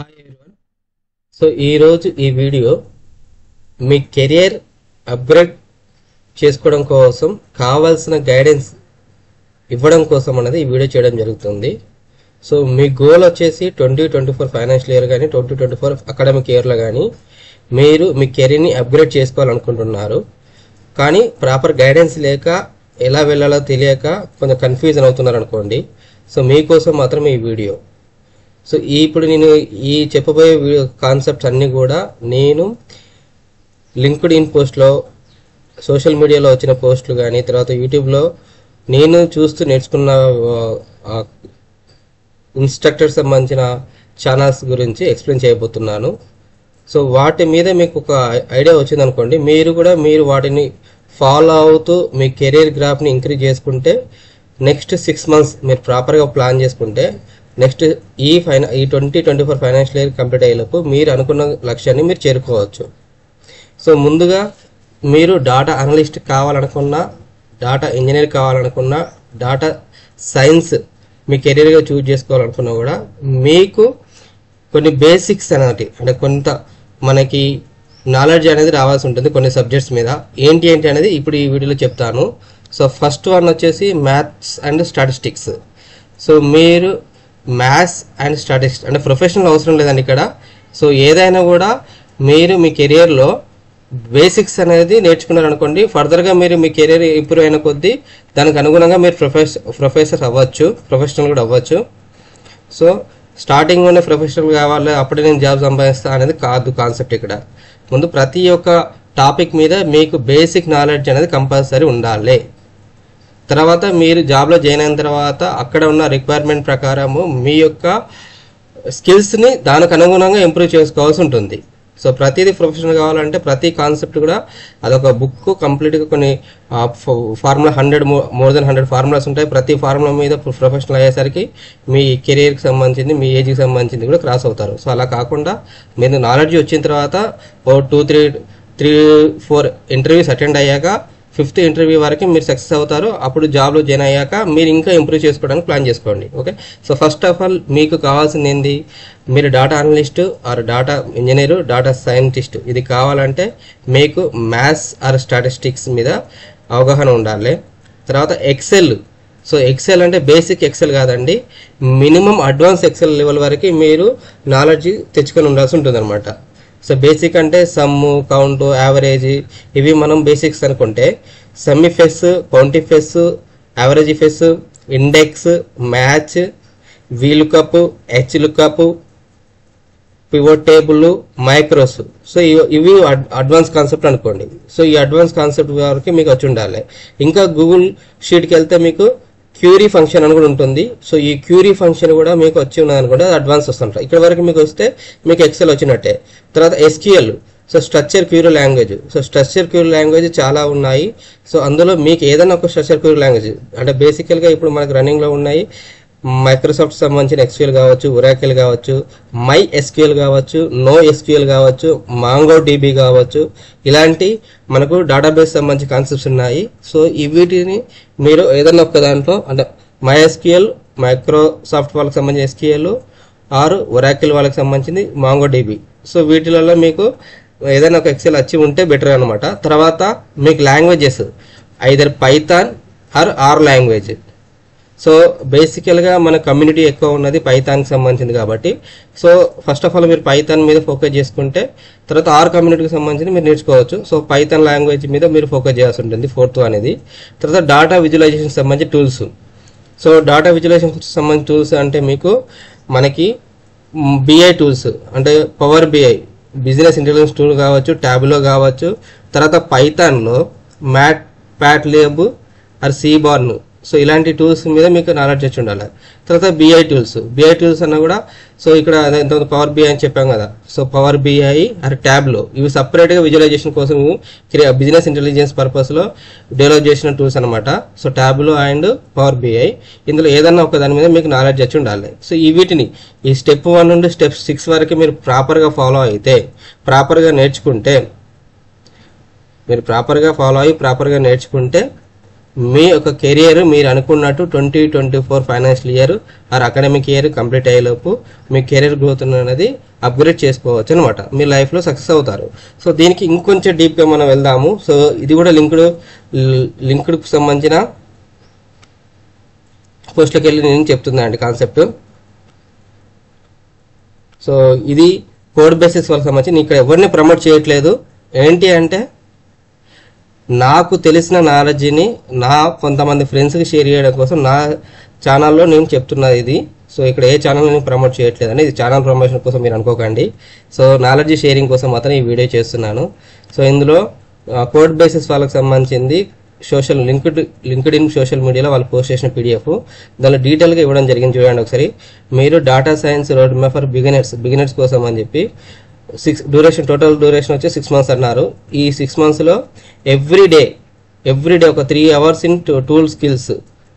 Hi everyone. So ఈరోజు ఈ video మీ career upgrade చేసుకోవడం కోసం కావాల్సిన గైడెన్స్ ఇవ్వడం కోసం అనేది ఈ వీడియో చేయడం జరుగుతుంది. సో మీ గోల్ వచ్చేసి 2024 ఫైనాన్షియల్ ఇయర్ కానీ 2024 అకాడమిక్ ఇయర్లో కానీ మీరు మీ కెరీర్ని అప్గ్రేడ్ చేసుకోవాలనుకుంటున్నారు. కానీ ప్రాపర్ గైడెన్స్ లేక ఎలా వెళ్ళాలో తెలియక కొంచెం కన్ఫ్యూజన్ అవుతున్నారు అనుకోండి. సో మీకోసం మాత్రం ఈ వీడియో. సో ఇప్పుడు నేను ఈ చెప్పబోయే కాన్సెప్ట్స్ అన్నీ కూడా నేను లింక్డ్ ఇన్ పోస్ట్లో, సోషల్ మీడియాలో వచ్చిన పోస్టులు కానీ, తర్వాత యూట్యూబ్లో నేను చూస్తూ నేర్చుకున్న ఇన్స్ట్రక్టర్స్ సంబంధించిన ఛానల్స్ గురించి ఎక్స్ప్లెయిన్ చేయబోతున్నాను. సో వాటి మీద మీకు ఒక ఐడియా వచ్చిందనుకోండి, మీరు వాటిని ఫాలో అవుతూ మీ కెరీర్ గ్రాఫ్ని ఇంక్రీజ్ చేసుకుంటే నెక్స్ట్ 6 months మీరు ప్రాపర్గా ప్లాన్ చేసుకుంటే నెక్స్ట్ ఈ 2024 ఫైనాన్షియల్ ఇయర్ కంప్లీట్ అయ్యేలోపు మీరు అనుకున్న లక్ష్యాన్ని మీరు చేరుకోవచ్చు. సో ముందుగా మీరు డాటా అనలిస్ట్ కావాలనుకున్నా, డాటా ఇంజనీర్ కావాలనుకున్నా, డాటా సైన్స్ మీ కెరీర్గా చూజ్ చేసుకోవాలనుకున్నా కూడా మీకు కొన్ని బేసిక్స్ అంటే కొంత మనకి నాలెడ్జ్ అనేది రావాల్సి ఉంటుంది కొన్ని సబ్జెక్ట్స్ మీద. ఏంటి అనేది ఇప్పుడు ఈ వీడియోలో చెప్తాను. సో ఫస్ట్ వన్ వచ్చేసి మ్యాథ్స్ అండ్ స్టాటిస్టిక్స్. సో మీరు మ్యాథ్స్ అండ్ స్టాటిస్టిక్స్ అంటే ప్రొఫెషనల్ అవసరం లేదండి ఇక్కడ. సో ఏదైనా కూడా మీరు మీ కెరియర్లో బేసిక్స్ అనేది నేర్చుకున్నారనుకోండి, ఫర్దర్గా మీరు మీ కెరియర్ ఇంప్రూవ్ అయిన కొద్దీ దానికి అనుగుణంగా మీరు ప్రొఫెసర్ అవ్వచ్చు, ప్రొఫెషనల్ కూడా అవ్వచ్చు. సో స్టార్టింగ్లోనే ప్రొఫెషనల్ కావాలి, అప్పుడే నేను జాబ్ సంపాదిస్తా అనేది కాదు కాన్సెప్ట్ ఇక్కడ. ముందు ప్రతి ఒక్క టాపిక్ మీద మీకు బేసిక్ నాలెడ్జ్ అనేది కంపల్సరీ ఉండాలి. తర్వాత మీరు జాబ్లో జాయిన్ అయిన తర్వాత అక్కడ ఉన్న రిక్వైర్మెంట్ ప్రకారము మీ యొక్క స్కిల్స్ని దానికి అనుగుణంగా ఇంప్రూవ్ చేసుకోవాల్సి ఉంటుంది. సో ప్రతిదీ ప్రొఫెషనల్ కావాలంటే ప్రతి కాన్సెప్ట్ కూడా అదొక బుక్ కంప్లీట్గా కొన్ని ఫార్ములా మోర్ దెన్ 100 ఫార్ములాస్ ఉంటాయి. ప్రతి ఫార్ములా మీద ప్రొఫెషనల్ అయ్యేసరికి మీ కెరీర్కి సంబంధించింది, మీ ఏజ్కి సంబంధించింది కూడా క్రాస్ అవుతారు. సో అలా కాకుండా మీరు నాలెడ్జ్ వచ్చిన తర్వాత 2-3-4 ఇంటర్వ్యూస్ అటెండ్ అయ్యాక 5th ఇంటర్వ్యూ వరకు మీరు సక్సెస్ అవుతారు. అప్పుడు జాబ్లో జాయిన్ అయ్యాక మీరు ఇంకా ఇంప్రూవ్ చేసుకోవడానికి ప్లాన్ చేసుకోండి. Okay. So first of all మీకు కావాల్సింది ఏంది, మీరు data analyst or data engineer, data scientist ఇది కావాలంటే మీకు మ్యాథ్స్ ఆర్ స్టాటిస్టిక్స్ మీద అవగాహన ఉండాలి. తర్వాత ఎక్సెల్. సో ఎక్సెల్ అంటే బేసిక్ ఎక్సెల్ కాదండి, మినిమం అడ్వాన్స్ ఎక్సెల్ లెవెల్ వరకు మీరు నాలెడ్జ్ తెచ్చుకొని ఉండాల్సి ఉంటుంది అనమాట. సో బేసిక్ అంటే సమ్ము, కౌంటు, యావరేజ్ ఇవి మనం బేసిక్స్ అనుకుంటే, sumifs, countifs, averageifs, index, match, vlookup, H lookup, pivot table, macros. So ఇవి అడ్వాన్స్ కాన్సెప్ట్ అనుకోండి. సో ఈ అడ్వాన్స్ కాన్సెప్ట్ వరకు మీకు వచ్చి ఉండాలి. ఇంకా గూగుల్ షీట్కి వెళ్తే మీకు క్యూరీ ఫంక్షన్ అని కూడా ఉంటుంది. సో ఈ క్యూరీ ఫంక్షన్ కూడా మీకు వచ్చి ఉన్నది అనుకుంటే అడ్వాన్స్ వస్తుంటాయి. ఇక్కడ వరకు మీకు వస్తే మీకు ఎక్సెల్ వచ్చినట్టే. తర్వాత SQL, so structure Curie language. So structure Curie language చాలా ఉన్నాయి. సో అందులో మీకు ఏదైనా ఒక స్ట్రక్చర్ క్యూరీ లాంగ్వేజ్ అంటే బేసికల్గా ఇప్పుడు మనకు రన్నింగ్లో ఉన్నాయి మైక్రోసాఫ్ట్ సంబంధించిన ఎక్స్క్యూఎల్ కావచ్చు, ఒరాకిల్ కావచ్చు, మై ఎస్క్యూఎల్ కావచ్చు, నో ఎస్క్యూఎల్ కావచ్చు, మాంగో డిబి కావచ్చు, ఇలాంటి మనకు డేటాబేస్ సంబంధించిన కాన్సెప్ట్స్ ఉన్నాయి. సో వీటిని మీరు ఏదైనా ఒక దాంట్లో అంటే మై ఎస్క్యూఎల్, మైక్రోసాఫ్ట్ వాళ్ళకి సంబంధించిన ఎస్క్యూఎల్ ఆర్ ఒరాకిల్ వాళ్ళకి సంబంధించింది మాంగో డిబి. సో వీటిలలో మీకు ఏదైనా ఒక ఎక్సెల్ వచ్చి ఉంటే బెటర్ అనమాట. తర్వాత మీకు languages either python R language. So basically మన కమ్యూనిటీ ఎక్కువ ఉన్నది పైథాన్కి సంబంధించింది కాబట్టి, సో ఫస్ట్ ఆఫ్ ఆల్ మీరు పైథాన్ మీద ఫోకస్ చేసుకుంటే తర్వాత ఆర్ కమ్యూనిటీకి సంబంధించి మీరు నేర్చుకోవచ్చు. సో పైథాన్ లాంగ్వేజ్ మీద మీరు ఫోకస్ చేయాల్సి ఉంటుంది 4th అనేది. తర్వాత డాటా విజువలైజేషన్ సంబంధించి టూల్స్. సో డాటా విజువలైజేషన్ సంబంధించిన టూల్స్ అంటే మీకు మనకి బిఐ టూల్స్ అంటే power BI, business intelligence tool కావచ్చు, ట్యాబ్లో కావచ్చు. తర్వాత పైథాన్లో matplotlib or seaborn. So ఇలాంటి టూల్స్ మీద మీకు నాలెడ్జ్ వచ్చి ఉండాలి. తర్వాత బిఐ టూల్స్ అన్న కూడా సో ఇక్కడ ఎంతమంది పవర్ బిఐ అని చెప్పాం కదా. సో పవర్ బిఐ ఆర్ ట్యాబ్లో ఇవి సపరేట్గా విజువలైజేషన్ కోసం బిజినెస్ ఇంటెలిజెన్స్ పర్పస్లో డెవలప్ చేసిన టూల్స్ అనమాట. సో ట్యాబ్లో అండ్ పవర్ బిఐ ఇందులో ఏదన్నా ఒక దాని మీద మీకు నాలెడ్జ్ వచ్చి ఉండాలి. సో వీటిని ఈ స్టెప్ 1 నుండి స్టెప్ 6 వరకు మీరు ప్రాపర్గా ఫాలో అయితే, ప్రాపర్గా నేర్చుకుంటే మీ యొక్క కెరియర్ మీరు అనుకున్నట్టు 2024 financial year or academic year complete అయ్యేలోపు మీ కెరియర్ గ్రోత్ అనేది అప్గ్రేడ్ చేసుకోవచ్చు అనమాట. మీ లైఫ్లో సక్సెస్ అవుతారు. సో దీనికి ఇంకొంచెం డీప్గా మనం వెళ్దాము. సో ఇది కూడా లింక్డ్కి సంబంధించిన పోస్ట్లోకి వెళ్ళి నేను చెప్తున్నా అండి కాన్సెప్ట్. సో ఇది కోడ్ బేసిస్ వాళ్ళకి సంబంధించి నేను ఇక్కడ ఎవరిని ప్రమోట్ చేయట్లేదు. ఏంటి అంటే నాకు తెలిసిన నాలెడ్జ్ని నా కొంతమంది ఫ్రెండ్స్కి షేర్ చేయడం కోసం నా ఛానల్లో నేను చెప్తున్నది ఇది. సో ఇక్కడ ఏ ఛానల్ నేను ప్రమోట్ చేయట్లేదు అని, ఇది ఛానల్ ప్రమోషన్ కోసం మీరు అనుకోకండి. సో నాలెడ్జ్ షేరింగ్ కోసం మాత్రం ఈ వీడియో చేస్తున్నాను. సో ఇందులో కోడ్ బేసిస్ వాళ్ళకి సంబంధించింది లింక్డ్ ఇన్ సోషల్ మీడియాలో వాళ్ళు పోస్ట్ చేసిన పీడిఎఫ్, దానిలో డీటెయిల్గా ఇవ్వడం జరిగింది. చూడండి ఒకసారి. మీరు data science road map for beginners కోసం అని చెప్పి టోటల్ డ్యూరేషన్ వచ్చి 6 months అన్నారు. ఈ 6 monthsలో ఎవ్రీ డే ఒక 3 hours ఇన్ టూల్ స్కిల్స్,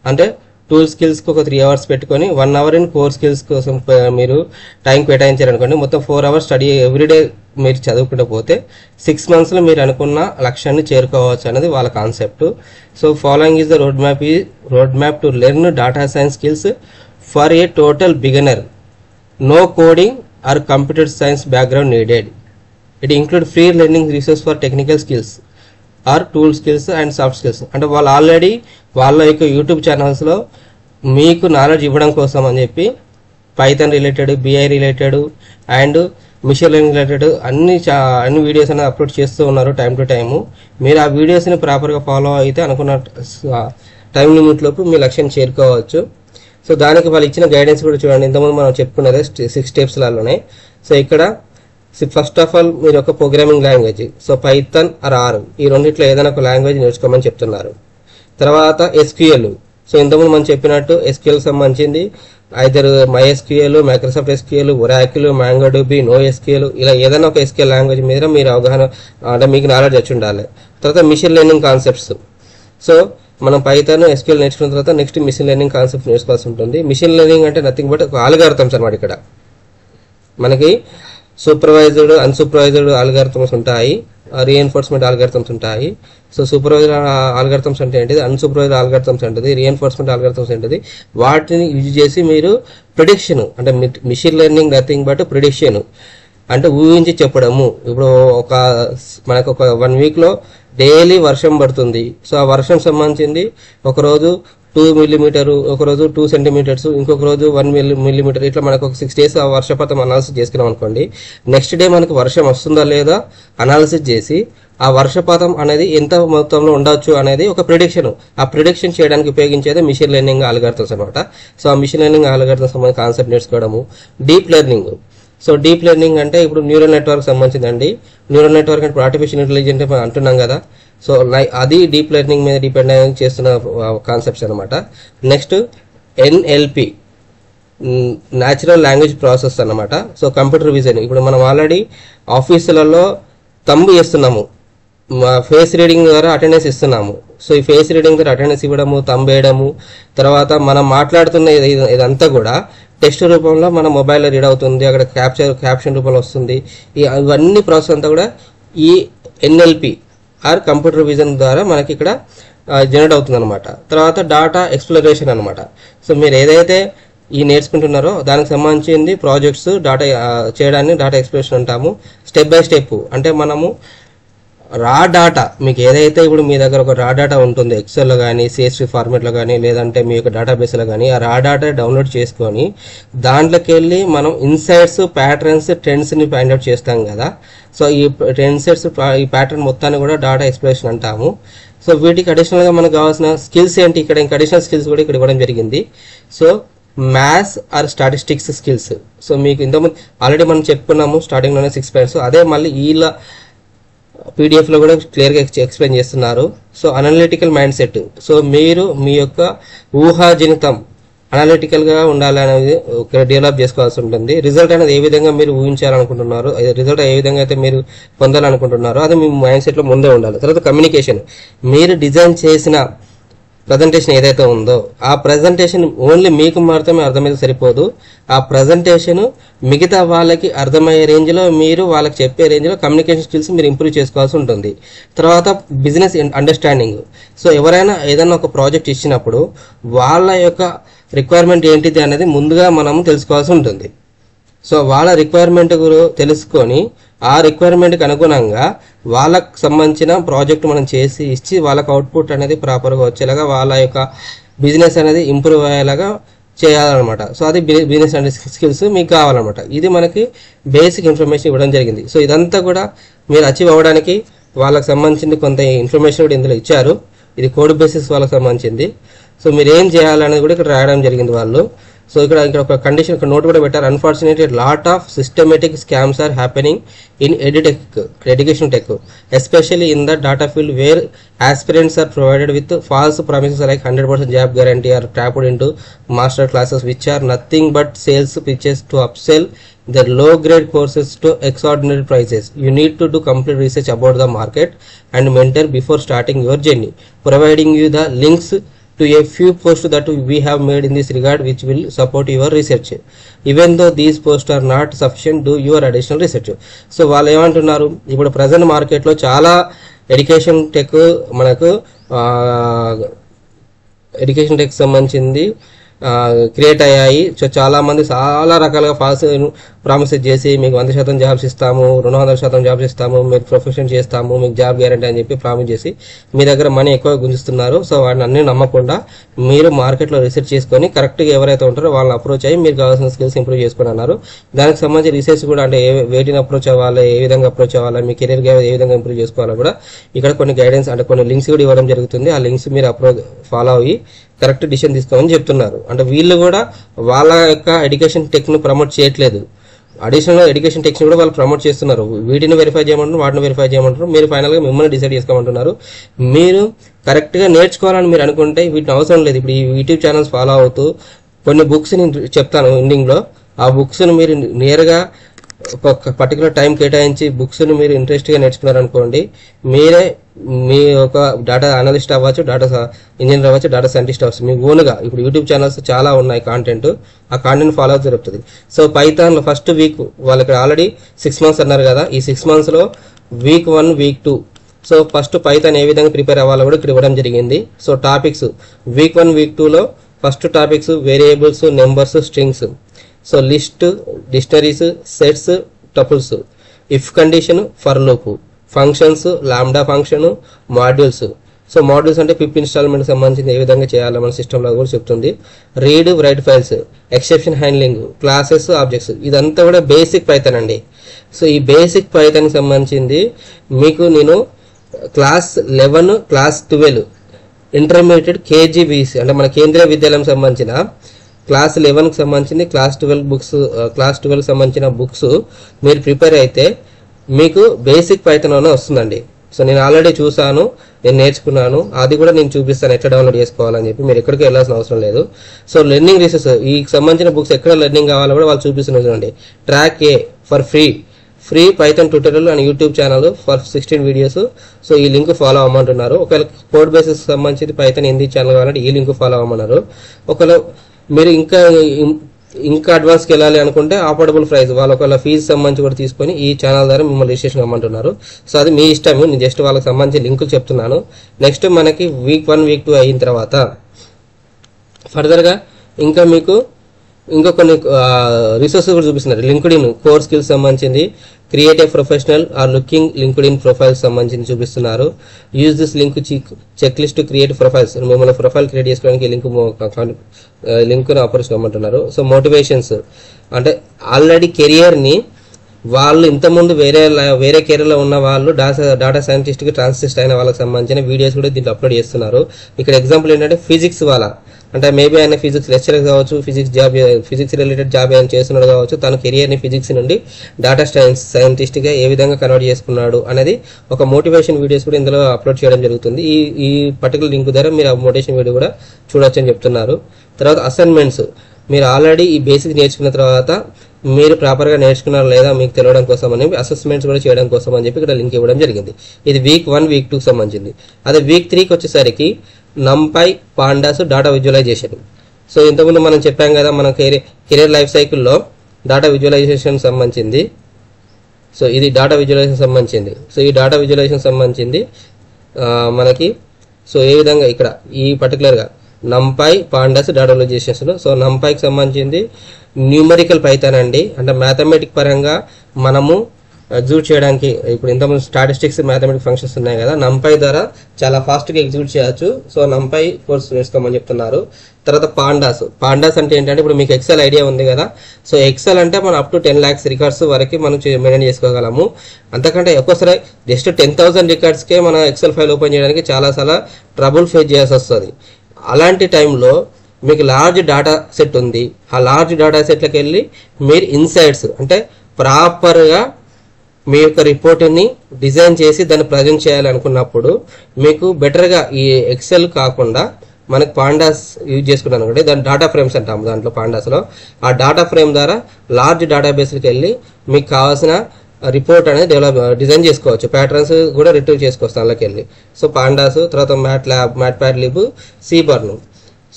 అంటే టూల్ స్కిల్స్కి ఒక 3 hours పెట్టుకొని 1 hour ఇన్ కోర్ స్కిల్స్ కోసం మీరు టైం కేటాయించారనుకోండి. మొత్తం 4 hours స్టడీ ఎవ్రీడే మీరు చదువుకుంటూ పోతే 6 monthsలో మీరు అనుకున్న లక్ష్యాన్ని చేరుకోవచ్చు అనేది వాళ్ళ concept. So following is the road map to learn data science skills for a total beginner. No coding or computer science background needed. It include free learning resource for technical skills or tool skills and soft skills. అంటే వాళ్ళు already వాళ్ళ యొక్క YouTube ఛానల్స్లో మీకు knowledge ఇవ్వడం కోసం అని చెప్పి python related, BI related and machine learning related అన్ని వీడియోస్ అనేది అప్లోడ్ చేస్తూ ఉన్నారు టైం టు టైము. మీరు ఆ వీడియోస్ని ప్రాపర్గా ఫాలో అయితే అనుకున్న టైం లిమిట్ లోపు మీ లక్ష్యం చేరుకోవచ్చు. సో దానికి వాళ్ళు ఇచ్చిన గైడెన్స్ కూడా చూడండి. ఇంతకుముందు మనం చెప్పుకున్నదే 6 steps. సో ఇక్కడ ఫస్ట్ ఆఫ్ ఆల్ మీరు ఒక programming language, so python or R R రెండిట్లో ఏదైనా ఒక లాంగ్వేజ్ నేర్చుకోమని చెప్తున్నారు. తర్వాత ఎస్క్యూఎల్. సో ఇంతకుముందు మనం చెప్పినట్టు ఎస్క్యూఎల్ సంబంధించింది either MySQL, Microsoft SQL, Oracle, MongoDB, NoSQL ఇలా ఏదైనా ఒక SQL లాంగ్వేజ్ మీద మీరు అవగాహన అంటే మీకు నాలెడ్జ్ వచ్చి ఉండాలి. తర్వాత మిషన్ లెర్నింగ్ కాన్సెప్ట్స్. సో మనం పైథాన్ SQL నేర్చుకున్న తర్వాత నెక్స్ట్ మిషన్ లెర్నింగ్ కాన్సెప్ట్ నేర్చుకోవాల్సి ఉంటుంది. మిషన్ లెర్నింగ్ అంటే నథింగ్ బట్ ఆల్గారిథమ్స్ అనమాట. ఇక్కడ మనకి సూపర్వైజ్డ్, అన్సూపర్వైజ్డ్ ఆల్గారిథమ్స్ ఉంటాయి, రీఎన్ఫోర్స్మెంట్ ఆల్గారిథమ్స్ ఉంటాయి. సో సూపర్వైజర్ ఆల్గారిథమ్స్ అంటే ఏంటిది, అన్సూపర్వైజ్డ్ ఆల్గారిథమ్స్ అంటే రీఎన్ఫోర్స్మెంట్ ఆల్గారిథమ్స్ ఏంటిది, వాటిని యూజ్ చేసి మీరు ప్రిడిక్షన్ అంటే machine learning nothing but prediction అంటే ఊహించి చెప్పడము. ఇప్పుడు మనకు ఒక 1 weekలో డైలీ వర్షం పడుతుంది. సో ఆ వర్షం సంబంధించింది ఒకరోజు 2 mm, ఒకరోజు 2 centimeters, ఇంకొక రోజు 1 millimeter, ఇట్లా మనకు ఒక 6 days ఆ వర్షపాతం అనాలిసిస్ చేసుకున్నాం అనుకోండి. నెక్స్ట్ డే మనకు వర్షం వస్తుందా లేదా అనాలిసిస్ చేసి ఆ వర్షపాతం అనేది ఎంత మొత్తంలో ఉండొచ్చు అనేది ఒక ప్రిడిక్షన్. ఆ ప్రిడిక్షన్ చేయడానికి ఉపయోగించేది మిషన్ లెర్నింగ్ ఆల్గారిథమ్స్ అనమాట. సో ఆ మిషన్ లెర్నింగ్ ఆల్గారిథమ్స్ సంబంధించిన కాన్సెప్ట్ నేర్చుకోవడము. Deep learning. So deep learning అంటే ఇప్పుడు న్యూరల్ నెట్వర్క్ సంబంధించిందండి. న్యూరల్ నెట్వర్క్ అంటే ఆర్టిఫిషియల్ ఇంటెలిజెన్స్ అంటున్నాం కదా. సో అది డీప్ లెర్నింగ్ మీద డిపెండ్ అయ్యి చేస్తున్న కాన్సెప్ట్స్ అనమాట. Next NLP, natural language process అనమాట. So computer vision. ఇప్పుడు మనం ఆల్రెడీ ఆఫీసులలో తంబు చేస్తున్నాము, ఫేస్ రీడింగ్ ద్వారా అటెండెన్స్ ఇస్తున్నాము. సో ఈ ఫేస్ రీడింగ్ ద్వారా అటెండెన్స్ ఇవ్వడము, తంబేయడము, తర్వాత మనం మాట్లాడుతున్న ఇదంతా కూడా టెక్స్ట్ రూపంలో మన మొబైల్లో రీడ్ అవుతుంది, అక్కడ క్యాప్షన్ రూపంలో వస్తుంది. ఇవన్నీ ప్రాసెస్ అంతా కూడా ఈ NLP ఆర్ కంప్యూటర్ విజన్ ద్వారా మనకి ఇక్కడ జనరేట్ అవుతుంది అనమాట. తర్వాత డాటా ఎక్స్ప్లోరేషన్ అనమాట. సో మీరు ఏదైతే నేర్చుకుంటున్నారో దానికి సంబంధించింది ప్రాజెక్ట్స్ డాటా చేయడాన్ని డాటా ఎక్స్ప్లోరేషన్ అంటాము. స్టెప్ బై స్టెప్ అంటే మనము రా డాటా, మీకు ఏదైతే ఇప్పుడు మీ దగ్గర ఒక రా డాటా ఉంటుంది ఎక్సెల్లో కానీ, CSV ఫార్మాట్లో కానీ, లేదంటే మీ యొక్క డేటాబేస్లో కానీ, ఆ రా డాటా డౌన్లోడ్ చేసుకొని దాంట్లోకి వెళ్ళి మనం ఇన్సైట్స్, ప్యాటర్న్స్, ట్రెండ్స్ని ఫైండ్ అవుట్ చేస్తాం కదా. సో ఈ ట్రెండ్స్, ఈ ప్యాటర్న్ మొత్తాన్ని కూడా డాటా ఎక్స్ప్లోరేషన్ అంటాము. సో వీటికి అడిషనల్గా మనకు కావాల్సిన స్కిల్స్ ఏంటి, ఇక్కడ ఇంకా అడిషనల్ స్కిల్స్ కూడా ఇక్కడ ఇవ్వడం జరిగింది. So maths or statistics skills. So మీకు ఇంతకుముందు ఆల్రెడీ మనం చెప్పుకున్నాము స్టార్టింగ్లోనే 6 points. అదే మళ్ళీ వీళ్ళ పీడిఎఫ్లో కూడా క్లియర్గా ఎక్స్ప్లెయిన్ చేస్తున్నారు. So analytical mind set. So మీరు మీ యొక్క ఊహాజనితం అనలిటికల్గా ఉండాలి అనేది డెవలప్ చేసుకోవాల్సి ఉంటుంది. రిజల్ట్ అనేది ఏ విధంగా మీరు ఊహించాలనుకుంటున్నారు, రిజల్ట్ ఏ విధంగా అయితే మీరు పొందాలనుకుంటున్నారో అది మీ మైండ్ సెట్లో ముందే ఉండాలి. తర్వాత కమ్యూనికేషన్. మీరు డిజైన్ చేసిన ప్రజెంటేషన్ ఏదైతే ఉందో ఆ ప్రజెంటేషన్ ఓన్లీ మీకు మాత్రమే అర్థమైతే సరిపోదు. ఆ ప్రజెంటేషన్ మిగతా వాళ్ళకి అర్థమయ్యే రేంజ్లో మీరు వాళ్ళకి చెప్పే రేంజ్లో కమ్యూనికేషన్ స్కిల్స్ మీరు ఇంప్రూవ్ చేసుకోవాల్సి ఉంటుంది. తర్వాత బిజినెస్ అండర్స్టాండింగ్. సో ఎవరైనా ఏదైనా ఒక ప్రాజెక్ట్ ఇచ్చినప్పుడు వాళ్ళ యొక్క రిక్వైర్మెంట్ ఏంటిది అనేది ముందుగా మనము తెలుసుకోవాల్సి ఉంటుంది. సో వాళ్ళ రిక్వైర్మెంట్ తెలుసుకొని ఆ రిక్వైర్మెంట్కి అనుగుణంగా వాళ్ళకు సంబంధించిన ప్రాజెక్ట్ మనం చేసి ఇచ్చి వాళ్ళకి అవుట్పుట్ అనేది ప్రాపర్గా వచ్చేలాగా వాళ్ళ యొక్క బిజినెస్ అనేది ఇంప్రూవ్ అయ్యేలాగా చేయాలన్నమాట. సో అది బిజినెస్ అండ్ స్కిల్స్ మీకు కావాలన్నమాట. ఇది మనకి బేసిక్ ఇన్ఫర్మేషన్ ఇవ్వడం జరిగింది. సో ఇదంతా కూడా మీరు అచీవ్ అవ్వడానికి వాళ్ళకి సంబంధించిన కొంత ఇన్ఫర్మేషన్ కూడా ఇందులో ఇచ్చారు. ఇది కోడ్ బేసిస్ వాళ్ళకి సంబంధించింది. సో మీరు ఏం చేయాలనేది కూడా ఇక్కడ రాయడం జరిగింది వాళ్ళు. సో ఇక్కడ ఒక కండిషన్, ఒక నోట్ కూడా పెట్టారు. Unfortunately lot of systematic scams are happening in education tech, especially in the data field where aspirants are provided with false promises like 100% job guarantee or tapped into master classes which are nothing but sales pitches to upsell their low grade courses to extraordinary prices. You need to do complete research about the market and mentor before starting your journey, providing you the links to a few posts that we have made in this regard which will support your research. Even though these posts are not sufficient, do your additional research. So వాళ్ళు ఏమంటున్నారు, ఇప్పుడు present మార్కెట్లో చాలా education tech మనకు education tech సంబంధించింది create అయ్యాయి. So చాలా మంది చాలా రకాలుగా ఫాల్స్ ప్రామిసెస్ చేసి మీకు 100% జాబ్స్ ఇస్తాము, 200% జాబ్స్ ఇస్తాము, మీరు ప్రొఫెషన్ చేస్తాము, మీకు జాబ్ గ్యారంటీ అని చెప్పి ప్రామిస్ చేసి మీ దగ్గర మనీ ఎక్కువ గుంజుస్తున్నారు. సో వాటిని అన్ని నమ్మకుండా మీరు మార్కెట్లో రీసెర్చ్ చేసుకొని కరెక్ట్గా ఎవరైతే ఉంటారో వాళ్ళని అప్రోచ్ అయ్యి మీరు కావాల్సిన స్కిల్స్ ఇంప్రూవ్ చేసుకుని అన్నారు. దానికి సంబంధించి రీసెర్చ్ కూడా, అంటే వేటిని అప్రోచ్ అవ్వాలి, ఏ విధంగా అప్రోచ్ అవ్వాలి, మీ కెరీర్ ఏ విధంగా ఇంప్రూవ్ చేసుకోవాలో కూడా ఇక్కడ కొన్ని గైడెన్స్, అంటే కొన్ని లింక్స్ కూడా ఇవ్వడం జరుగుతుంది. ఆ లింక్స్ మీరు ఫాలో అయ్యి కరెక్ట్ డిసిషన్ తీసుకోమని చెప్తున్నారు. అంటే వీళ్ళు కూడా వాళ్ళ యొక్క ఎడ్యుకేషన్ టెక్ ను ప్రమోట్ చేయట్లేదు, అడిషనల్ ఎడ్యుకేషన్ టెక్స్ కూడా వాళ్ళు ప్రమోట్ చేస్తున్నారు. వీటిని వెరిఫై చేయమంటారు, వాటిని వెరిఫై చేయమంటారు. మీరు ఫైనల్గా మిమ్మల్ని డిసైడ్ చేసుకోమంటున్నారు. మీరు కరెక్ట్గా నేర్చుకోవాలని మీరు అనుకుంటే వీటిని అవసరం లేదు. ఇప్పుడు ఈ యూట్యూబ్ ఛానల్స్ ఫాలో అవుతూ కొన్ని బుక్స్ నేను చెప్తాను ఎండింగ్లో, ఆ బుక్స్ను మీరు నేరుగా ఒక పర్టికులర్ టైం కేటాయించి బుక్స్ని మీరు ఇంట్రెస్ట్గా నేర్చుకున్నారనుకోండి, మీరే మీ ఒక డేటా అనలిస్ట్ అవ్వచ్చు, డేటా ఇంజనీర్ అవ్వచ్చు, డేటా సైంటిస్ట్ అవ్వచ్చు. మీ ఓన్గా ఇప్పుడు యూట్యూబ్ ఛానల్స్ చాలా ఉన్నాయి కంటెంట్, ఆ కంటెంట్ ఫాలో అవుతూ జరుగుతుంది. సో పైథాన్లో ఫస్ట్ వీక్ వాళ్ళు ఇక్కడ ఆల్రెడీ 6 months అన్నారు కదా, ఈ 6 monthsలో week 1 week 2, so first Python ఏ విధంగా ప్రిపేర్ అవ్వాలో కూడా ఇక్కడ ఇవ్వడం జరిగింది. సో టాపిక్స్ week 1 week 2లో first topics variables, numbers, strings. So list, dictionaries, sets, tuples, if condition, for loop, functions, lambda function, modules. So modules అంటే పిప్ ఇన్స్టాల్మెంట్ సంబంధించి ఏ విధంగా చేయాలో మన సిస్టంలో కూడా చెప్తుంది. Read, right files, exception handling, classes, objects, ఇదంతా కూడా బేసిక్ పైథాన్ అండి. సో ఈ బేసిక్ పైథాన్కి సంబంధించింది మీకు నేను క్లాస్ 11, క్లాస్ 12 ఇంటర్మీడియట్ KGBC అంటే మన కేంద్రీయ విద్యాలయం సంబంధించిన క్లాస్ 11కి సంబంధించింది, క్లాస్ 12కి సంబంధించిన బుక్స్ మీరు ప్రిపేర్ అయితే మీకు బేసిక్ పైథాన్ వస్తుందండి. సో నేను ఆల్రెడీ చూసాను, నేను నేర్చుకున్నాను, అది కూడా నేను చూపిస్తాను ఎట్లా డౌన్లోడ్ చేసుకోవాలని చెప్పి. మీరు ఎక్కడికి వెళ్ళాల్సిన అవసరం లేదు. సో లెర్నింగ్ రిసోర్స్, ఈ సంబంధించిన బుక్స్ ఎక్కడ లెర్నింగ్ కావాలో కూడా వాళ్ళు చూపిస్తున్నారు చూడండి. Track A for free Python tutorial and YouTube channel for 16 videos. So ఈ లింక్ ఫాలో అవ్వమంటున్నారు. ఒకవేళ కోడ్ బేసిస్ సంబంధించి పైథాన్ హిందీ ఛానల్ కావాలంటే ఈ లింక్ ఫాలో అవ్వమన్నారు. ఒకవేళ మీరు ఇంకా అడ్వాన్స్కి వెళ్ళాలి అనుకుంటే అఫోర్డబుల్ ప్రైస్, వాళ్ళ ఒకవేళ ఫీజు సంబంధించి కూడా తీసుకొని ఈ ఛానల్ ద్వారా మిమ్మల్ని రిజిస్ట్రేషన్ అమ్మంటున్నారు. సో అది మీ ఇష్టం, నేను జస్ట్ వాళ్ళకి సంబంధించి లింకులు చెప్తున్నాను. నెక్స్ట్ మనకి week 1 week 2 అయిన తర్వాత ఫర్దర్గా ఇంకా మీకు ఇంకా కొన్ని రిసోర్సెస్ కూడా చూపిస్తున్నారు. లింక్డ్ఇన్ కోర్ స్కిల్స్ సంబంధించింది, create a professional or looking LinkedIn profiles సంబంధించి చూపిస్తున్నారు. Use this link checklist to create profiles, మిమ్మల్ని ప్రొఫైల్ క్రియేట్ చేసుకోవడానికి లింక్ ఆపరేషన్ అమ్మంటున్నారు. సో మోటివేషన్స్ అంటే ఆల్రెడీ కెరియర్ని వాళ్ళు ఇంతకుముందు వేరే కెరీర్లో ఉన్న వాళ్ళు డాటా సైంటిస్ట్కి ట్రాన్సిస్ట్ అయిన వాళ్ళకి సంబంధించిన వీడియోస్ కూడా దీంట్లో అప్లోడ్ చేస్తున్నారు. ఇక్కడ ఎగ్జాంపుల్ ఏంటంటే ఫిజిక్స్ వాళ్ళ, అంటే మేబీ ఆయన ఫిజిక్స్ లెక్చరర్ కావచ్చు, ఫిజిక్స్ రిలేటెడ్ జాబ్ ఆయన చేస్తున్నాడు కావచ్చు, తన కెరియర్ని ఫిజిక్స్ నుండి డాటా సైంటిస్ట్గా ఏ విధంగా కన్వర్ట్ చేసుకున్నాడు అనేది ఒక మోటివేషన్ వీడియోస్ కూడా ఇందులో అప్లోడ్ చేయడం జరుగుతుంది. ఈ పర్టికులర్ లింక్ ద్వారా మీరు ఆ మోటివేషన్ వీడియో కూడా చూడొచ్చు అని చెప్తున్నారు. తర్వాత అసైన్మెంట్స్, మీరు ఆల్రెడీ ఈ బేసిక్ నేర్చుకున్న తర్వాత మీరు ప్రాపర్గా నేర్చుకున్నారా లేదా మీకు తెలియడం కోసం అని అసెస్మెంట్స్ కూడా చేయడం కోసం అని చెప్పి ఇక్కడ లింక్ ఇవ్వడం జరిగింది. ఇది week 1 week 2కి సంబంధించింది. అదే week 3కి వచ్చేసరికి NumPy, Pandas data visualization. So ఇంతకుముందు మనం చెప్పాం కదా మన కెరీర్ లైఫ్ సైకిల్లో డేటా విజువలైజేషన్ సంబంధించింది. సో ఇది డేటా విజువలైజేషన్ సంబంధించింది. సో ఈ డేటా విజువలైజేషన్ సంబంధించింది మనకి సో ఏ విధంగా ఇక్కడ ఈ పర్టికులర్గా NumPy, Pandas data visualizations. So NumPyకి సంబంధించింది న్యూమరికల్ పైథాన్ అండి, అంటే మ్యాథమెటిక్ పరంగా మనము ఎగ్జిక్యూట్ చేయడానికి. ఇప్పుడు ఇంతకుముందు స్టాటిస్టిక్స్ మ్యాథమెటిక్ ఫంక్షన్స్ ఉన్నాయి కదా, NumPy ద్వారా చాలా ఫాస్ట్గా ఎగ్జిక్యూట్ చేయొచ్చు. సో NumPy కోర్స్ నేర్చుకోమని చెప్తున్నారు. తర్వాత పాండాస్ అంటే ఏంటంటే ఇప్పుడు మీకు ఎక్సెల్ ఐడియా ఉంది కదా. సో ఎక్సెల్ అంటే మనం అప్ టు 10 lakhs రికార్డ్స్ వరకు మనం మెయింటైన్ చేసుకోగలము. అంతకంటే ఒక్కోసారి జస్ట్ 10,000 రికార్డ్స్కే మనం ఎక్సెల్ ఫైల్ ఓపెన్ చేయడానికి చాలా ట్రబుల్ ఫేస్ చేయాల్సి వస్తుంది. అలాంటి టైంలో మీకు లార్జ్ డేటా సెట్ ఉంది. ఆ లార్జ్ డేటా సెట్లకు వెళ్ళి మీరు ఇన్సైట్స్ అంటే ప్రాపర్గా మీ యొక్క రిపోర్ట్ని డిజైన్ చేసి దాన్ని ప్రజెంట్ చేయాలనుకున్నప్పుడు మీకు బెటర్గా ఈ ఎక్సెల్ కాకుండా మనకు పాండాస్ యూజ్ చేసుకున్నాను అంటే దాని డేటా ఫ్రేమ్స్ అంటాము. దాంట్లో పాండాస్లో ఆ డేటా ఫ్రేమ్ ద్వారా లార్జ్ డేటాబేస్కి వెళ్ళి మీకు కావాల్సిన రిపోర్ట్ అనేది డిజైన్ చేసుకోవచ్చు. ప్యాటర్న్స్ కూడా రిట్రీవ్ చేసుకోవచ్చు దానిలోకి వెళ్ళి. సో పాండాస్, తర్వాత మ్యాట్ప్యాడ్లిబ్, సీబర్న్.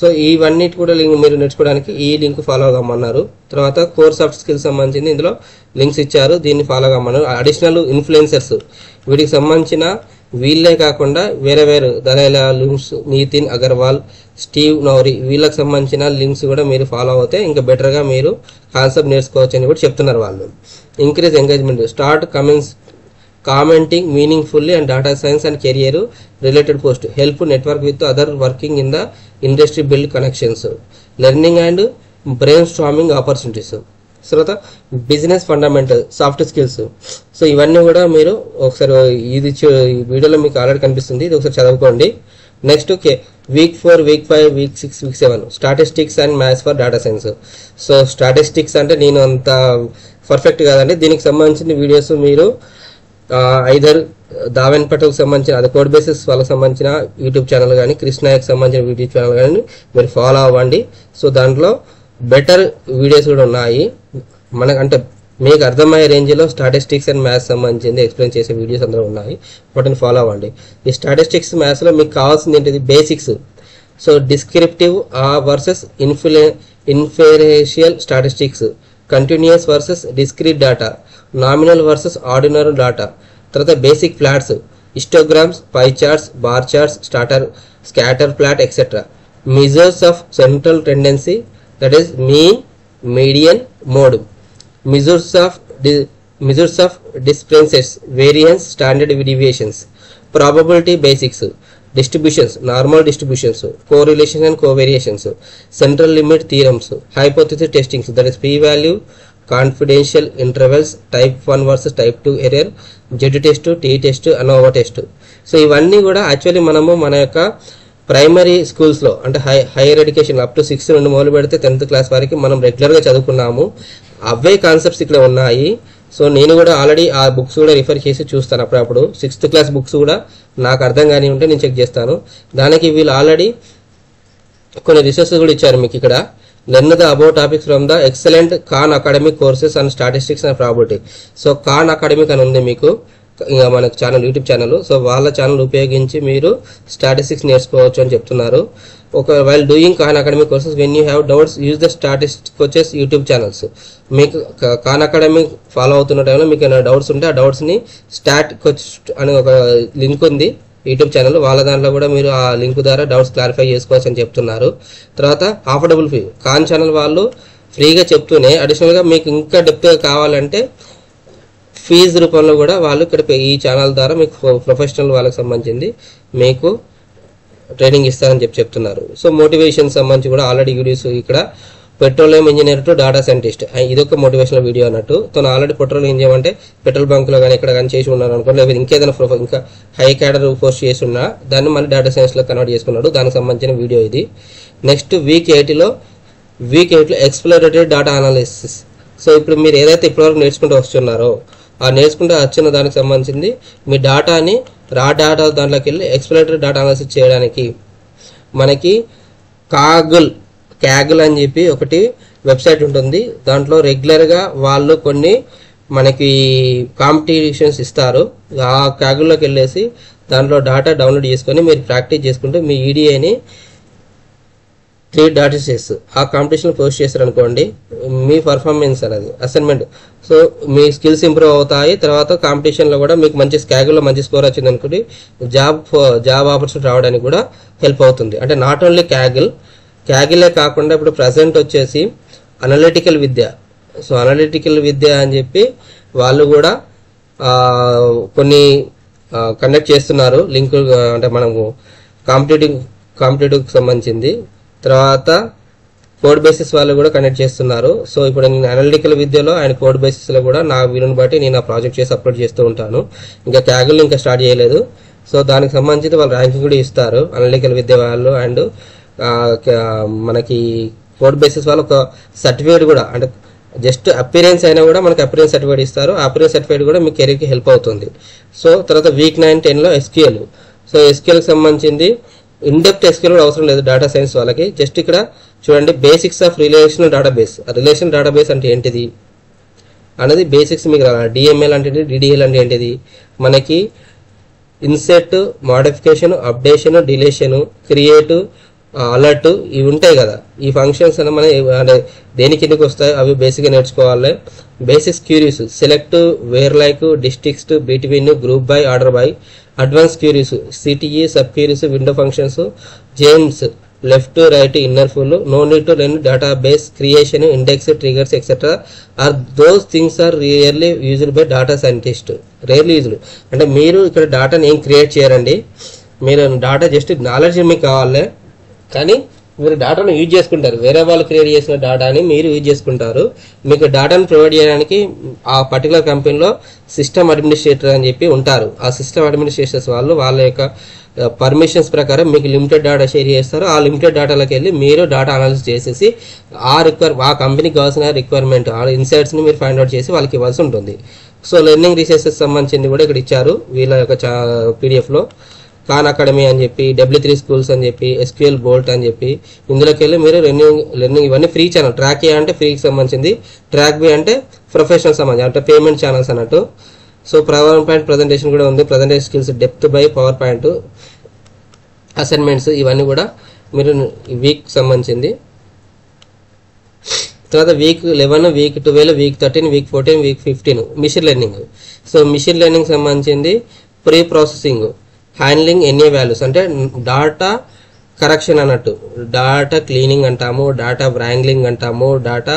సో ఇవన్నిటి కూడా మీరు నేర్చుకోవడానికి ఈ లింక్ ఫాలో కమ్మన్నారు. తర్వాత కోర్ సాఫ్ట్ స్కిల్స్ సంబంధించింది ఇందులో లింక్స్ ఇచ్చారు, దీన్ని ఫాలో కమ్మన్నారు. అడిషనల్ ఇన్ఫ్లుయెన్సర్స్ వీటికి సంబంధించిన వీళ్ళే కాకుండా వేరే దలైలా లింక్స్, నితిన్ అగర్వాల్, స్టీవ్ నౌరీ వీళ్ళకి సంబంధించిన లింక్స్ కూడా మీరు ఫాలో అవుతే ఇంకా బెటర్గా మీరు కాన్సెప్ట్ నేర్చుకోవచ్చు అని కూడా చెప్తున్నారు వాళ్ళు. Increase engagement, start commenting meaningfully and data science and career related post, help network with other working in the industry, build connections, learning and brainstorming opportunities. తర్వాత business fundamental, soft skills. So ఇవన్నీ కూడా మీరు ఒకసారి ఇది వీడియోలో మీకు already కనిపిస్తుంది, ఇది ఒకసారి చదువుకోండి. Next week 4, week 5, week 6, week 7 statistics and maths for data science. So statistics అంటే నేను అంత పర్ఫెక్ట్ కాదండి, దీనికి సంబంధించిన వీడియోస్ మీరు ఐదర్ దావెన్ పటేల్కి సంబంధించిన అది కోడ్ బేసిస్ వాళ్ళకి సంబంధించిన యూట్యూబ్ ఛానల్ కానీ, కృష్ణాయకి సంబంధించిన యూట్యూబ్ ఛానల్ కానీ మీరు ఫాలో అవ్వండి. సో దాంట్లో బెటర్ వీడియోస్ కూడా ఉన్నాయి మనకు, అంటే మీకు అర్థమయ్యే రేంజ్లో స్టాటిస్టిక్స్ అండ్ మ్యాథ్స్ సంబంధించింది ఎక్స్ప్లెయిన్ చేసే వీడియోస్ అందరూ ఉన్నాయి, వాటిని ఫాలో అవ్వండి. ఈ స్టాటిస్టిక్స్ మ్యాథ్స్లో మీకు కావాల్సింది ఏంటిది? Basics. So descriptive versus inferential statistics, continuous versus discrete data, nominal versus ordinary data, తర్వాత basic plots, histograms, pie charts, bar charts, scatter plot etcetera, measures of central tendency that is mean, median, mode, measures of dispersions, variance, standard deviations, probability basics, distributions, normal distributions, correlations and covariations, central limit theorems, hypothesis testings, that is p-value, confidential intervals, type 1 versus type 2 error, Z test, T test, ANOVA test. So ఇవన్నీ కూడా actually మనము మన యొక్క primary స్కూల్స్లో అంటే higher education up to 6 నుండి మొదలు పెడితే 10th క్లాస్ వరకు మనం రెగ్యులర్గా చదువుకున్నాము. అవే కాన్సెప్ట్స్ ఇక్కడ ఉన్నాయి. సో నేను కూడా ఆల్రెడీ ఆ బుక్స్ కూడా రిఫర్ చేసి చూస్తాను అప్పుడప్పుడు. 6th క్లాస్ బుక్స్ కూడా నాకు అర్థం కానీ ఉంటే నేను చెక్ చేస్తాను. దానికి వీళ్ళు ఆల్రెడీ కొన్ని రిసోర్సెస్ కూడా ఇచ్చారు మీకు ఇక్కడ. Learn the about topics from the excellent Khan academic courses and statistics and probability. So Khan academic అని ఉంది మీకు ఇంకా మనకు ఛానల్, యూట్యూబ్ ఛానల్. సో వాళ్ళ ఛానల్ ఉపయోగించి మీరు స్టాటిస్టిక్స్ నేర్చుకోవచ్చు అని చెప్తున్నారు. While doing Khan academic courses when you have doubts use the statistics coaches YouTube channels. మీకు ఖాన్ అకాడమిక్ ఫాలో అవుతున్న టైంలో మీకు ఏమైనా డౌట్స్ ఉంటే ఆ డౌట్స్ని స్టాట్ కోచ్ అనే ఒక లింక్ ఉంది యూట్యూబ్ ఛానల్, వాళ్ళ దాంట్లో కూడా మీరు ఆ లింక్ ద్వారా డౌట్స్ క్లారిఫై చేసుకోవచ్చు అని చెప్తున్నారు. తర్వాత అఫోర్డబుల్ ఫీ, ఖాన్ ఛానల్ వాళ్ళు ఫ్రీగా చెప్తూనే అడిషనల్గా మీకు ఇంకా డెప్త్గా కావాలంటే ఫీజు రూపంలో కూడా వాళ్ళు ఇక్కడ ఈ ఛానల్ ద్వారా మీకు ప్రొఫెషనల్ వాళ్ళకి సంబంధించింది మీకు ట్రైనింగ్ ఇస్తారని చెప్తున్నారు. సో మోటివేషన్ సంబంధించి కూడా ఆల్రెడీ వీడియోస్ ఇక్కడ petroleum engineer to data scientist, ఇదొక మోటివేషనల్ వీడియో అన్నట్టు. తను ఆల్రెడీ పెట్రోలియం ఇంజనీర్ అంటే పెట్రోల్ బంక్లో కానీ ఎక్కడ కానీ చేసి ఉన్నారు అనుకోండి, లేకపోతే ఇంకేదైనా ఇంకా హై క్యాడర్ పోస్ట్ చేసి ఉన్నా దాన్ని మళ్ళీ డేటా సైన్స్లో కన్వర్ట్ చేసుకున్నాడు, దానికి సంబంధించిన వీడియో ఇది. నెక్స్ట్ వీక్ 8లో ఎక్స్ప్లోరేటరీ డేటా అనాలిసిస్. సో ఇప్పుడు మీరు ఏదైతే ఇప్పటివరకు నేర్చుకుంటూ వస్తున్నారో ఆ నేర్చుకుంటూ వచ్చిన దానికి సంబంధించింది మీ డేటాని రా డేటా దాంట్లోకి వెళ్ళి ఎక్స్ప్లోరేటరీ డేటా అనాలిసిస్ చేయడానికి మనకి క్యాగుల్ అని చెప్పి ఒకటి వెబ్సైట్ ఉంటుంది. దాంట్లో రెగ్యులర్గా వాళ్ళు కొన్ని మనకి కాంపిటీషన్స్ ఇస్తారు. ఆ క్యాగుల్లోకి వెళ్ళేసి దాంట్లో డాటా డౌన్లోడ్ చేసుకొని మీరు ప్రాక్టీస్ చేసుకుంటూ మీ ఈడిఐని 3 డాటా ఆ కాంపిటీషన్ పోస్ట్ చేస్తారు అనుకోండి, మీ పర్ఫార్మెన్స్ అనేది అసైన్మెంట్, సో మీ స్కిల్స్ ఇంప్రూవ్ అవుతాయి. తర్వాత కాంపిటీషన్లో కూడా మీకు మంచి స్కాగుల్లో మంచి స్కోర్ వచ్చింది అనుకోండి, జాబ్ ఆపర్చునిటీ రావడానికి కూడా హెల్ప్ అవుతుంది. అంటే నాట్ ఓన్లీ క్యాగిలే కాకుండా ఇప్పుడు ప్రజెంట్ వచ్చేసి అనలిటికల్ విద్య, సో అనలిటికల్ విద్య అని చెప్పి వాళ్ళు కూడా కొన్ని కండక్ట్ చేస్తున్నారు లింక్, అంటే మనము కాంపిటేటివ్కి సంబంధించింది. తర్వాత కోడ్ బేసిస్ వాళ్ళు కూడా కనెక్ట్ చేస్తున్నారు. సో ఇప్పుడు నేను అనలిటికల్ విద్యలో అండ్ కోడ్ బేసిస్లో కూడా నా వీలుని బట్టి నేను ఆ ప్రాజెక్ట్ చేసి అప్లోడ్ చేస్తూ ఉంటాను. ఇంకా క్యాగుల్ ఇంకా స్టార్ట్ చేయలేదు. సో దానికి సంబంధించి వాళ్ళు ర్యాంకింగ్ కూడా ఇస్తారు అనలిటికల్ విద్య వాళ్ళు. అండ్ మనకి కోడ్ బేసిస్ వాళ్ళు ఒక సర్టిఫికేట్ కూడా, అంటే జస్ట్ అపిరెన్స్ అయినా కూడా మనకి అపిరెన్స్ సర్టిఫికేట్ ఇస్తారు. ఆ అపిరెన్స్ సర్టిఫికేట్ కూడా మీ కెరీర్కి హెల్ప్ అవుతుంది. సో తర్వాత వీక్ 9, 10లో SQL. సో SQLకి సంబంధించింది ఇన్డెప్త్ SQL కూడా అవసరం లేదు డేటా సైన్స్ వాళ్ళకి. జస్ట్ ఇక్కడ చూడండి, basics of relational database. Relational database అంటే ఏంటిది అనేది బేసిక్స్ మీకు రావాలి. DML అంటే ఏంటి, DDL అంటే ఏంటిది, మనకి INCET, modification, updation, deletion, create, alert ఇవి ఉంటాయి కదా. ఈ ఫంక్షన్స్ అని మనం అంటే దేని కిందకి వస్తాయి అవి బేసిక్గా నేర్చుకోవాలి. Basics queries, select, where like, distinct, between, group by, order by. Advance queries, CTE, sub queries, window functions, joins, left, right, inner full. No need to learn database creation, index, triggers etcetera are those things are rarely used by data scientist. Rarely used అంటే మీరు ఇక్కడ డేటాని ఏం create చేయరండి, మీరు data just knowledge మీకు కావాలి, కానీ మీరు డేటాను యూజ్ చేసుకుంటారు. వేరే వాళ్ళు క్రియేట్ చేసిన డేటాని మీరు యూజ్ చేసుకుంటారు. మీకు డేటాను ప్రొవైడ్ చేయడానికి ఆ పర్టికులర్ కంపెనీలో సిస్టమ్ అడ్మినిస్ట్రేటర్ అని చెప్పి ఉంటారు. ఆ సిస్టమ్ అడ్మినిస్ట్రేటర్స్ వాళ్ళు వాళ్ళ యొక్క పర్మిషన్స్ ప్రకారం మీకు లిమిటెడ్ డేటా షేర్ చేస్తారు. ఆ లిమిటెడ్ డేటాలోకి వెళ్ళి మీరు డేటా అనాలిసిస్ చేసేసి ఆ కంపెనీకి కావాల్సిన రిక్వైర్మెంట్, ఆ ఇన్సైట్స్ని మీరు ఫైండ్ అవుట్ చేసి వాళ్ళకి ఇవ్వాల్సి ఉంటుంది. సో లెర్నింగ్ రీసోర్సెస్ సంబంధించింది కూడా ఇక్కడ ఇచ్చారు వీళ్ళ యొక్క PDFలో. ఖాన్ అకాడమీ అని చెప్పి, W3 స్కూల్స్ అని చెప్పి, SQL బోల్ట్ అని చెప్పి, ఇందులోకి వెళ్ళి మీరు లెర్నింగ్ ఇవన్నీ ఫ్రీ ఛానల్. ట్రాక్ ఏ అంటే ఫ్రీకి సంబంధించింది, ట్రాక్ బి అంటే ప్రొఫెషనల్ సంబంధించి అంటే పేమెంట్ ఛానల్స్ అన్నట్టు. సో పవర్ పాయింట్ ప్రజెంటేషన్ కూడా ఉంది, presentation skills, depth by PowerPoint, assignments ఇవన్నీ కూడా మీరు వీక్ సంబంధించింది. తర్వాత week 11, week 12, week 13, week 14, week 15 machine learning. So machine learning సంబంధించింది preprocessing, handling NA values అంటే డాటా కరెక్షన్ అన్నట్టు, డాటా క్లీనింగ్ అంటాము, డాటా వ్రాంగ్లింగ్ అంటాము, డాటా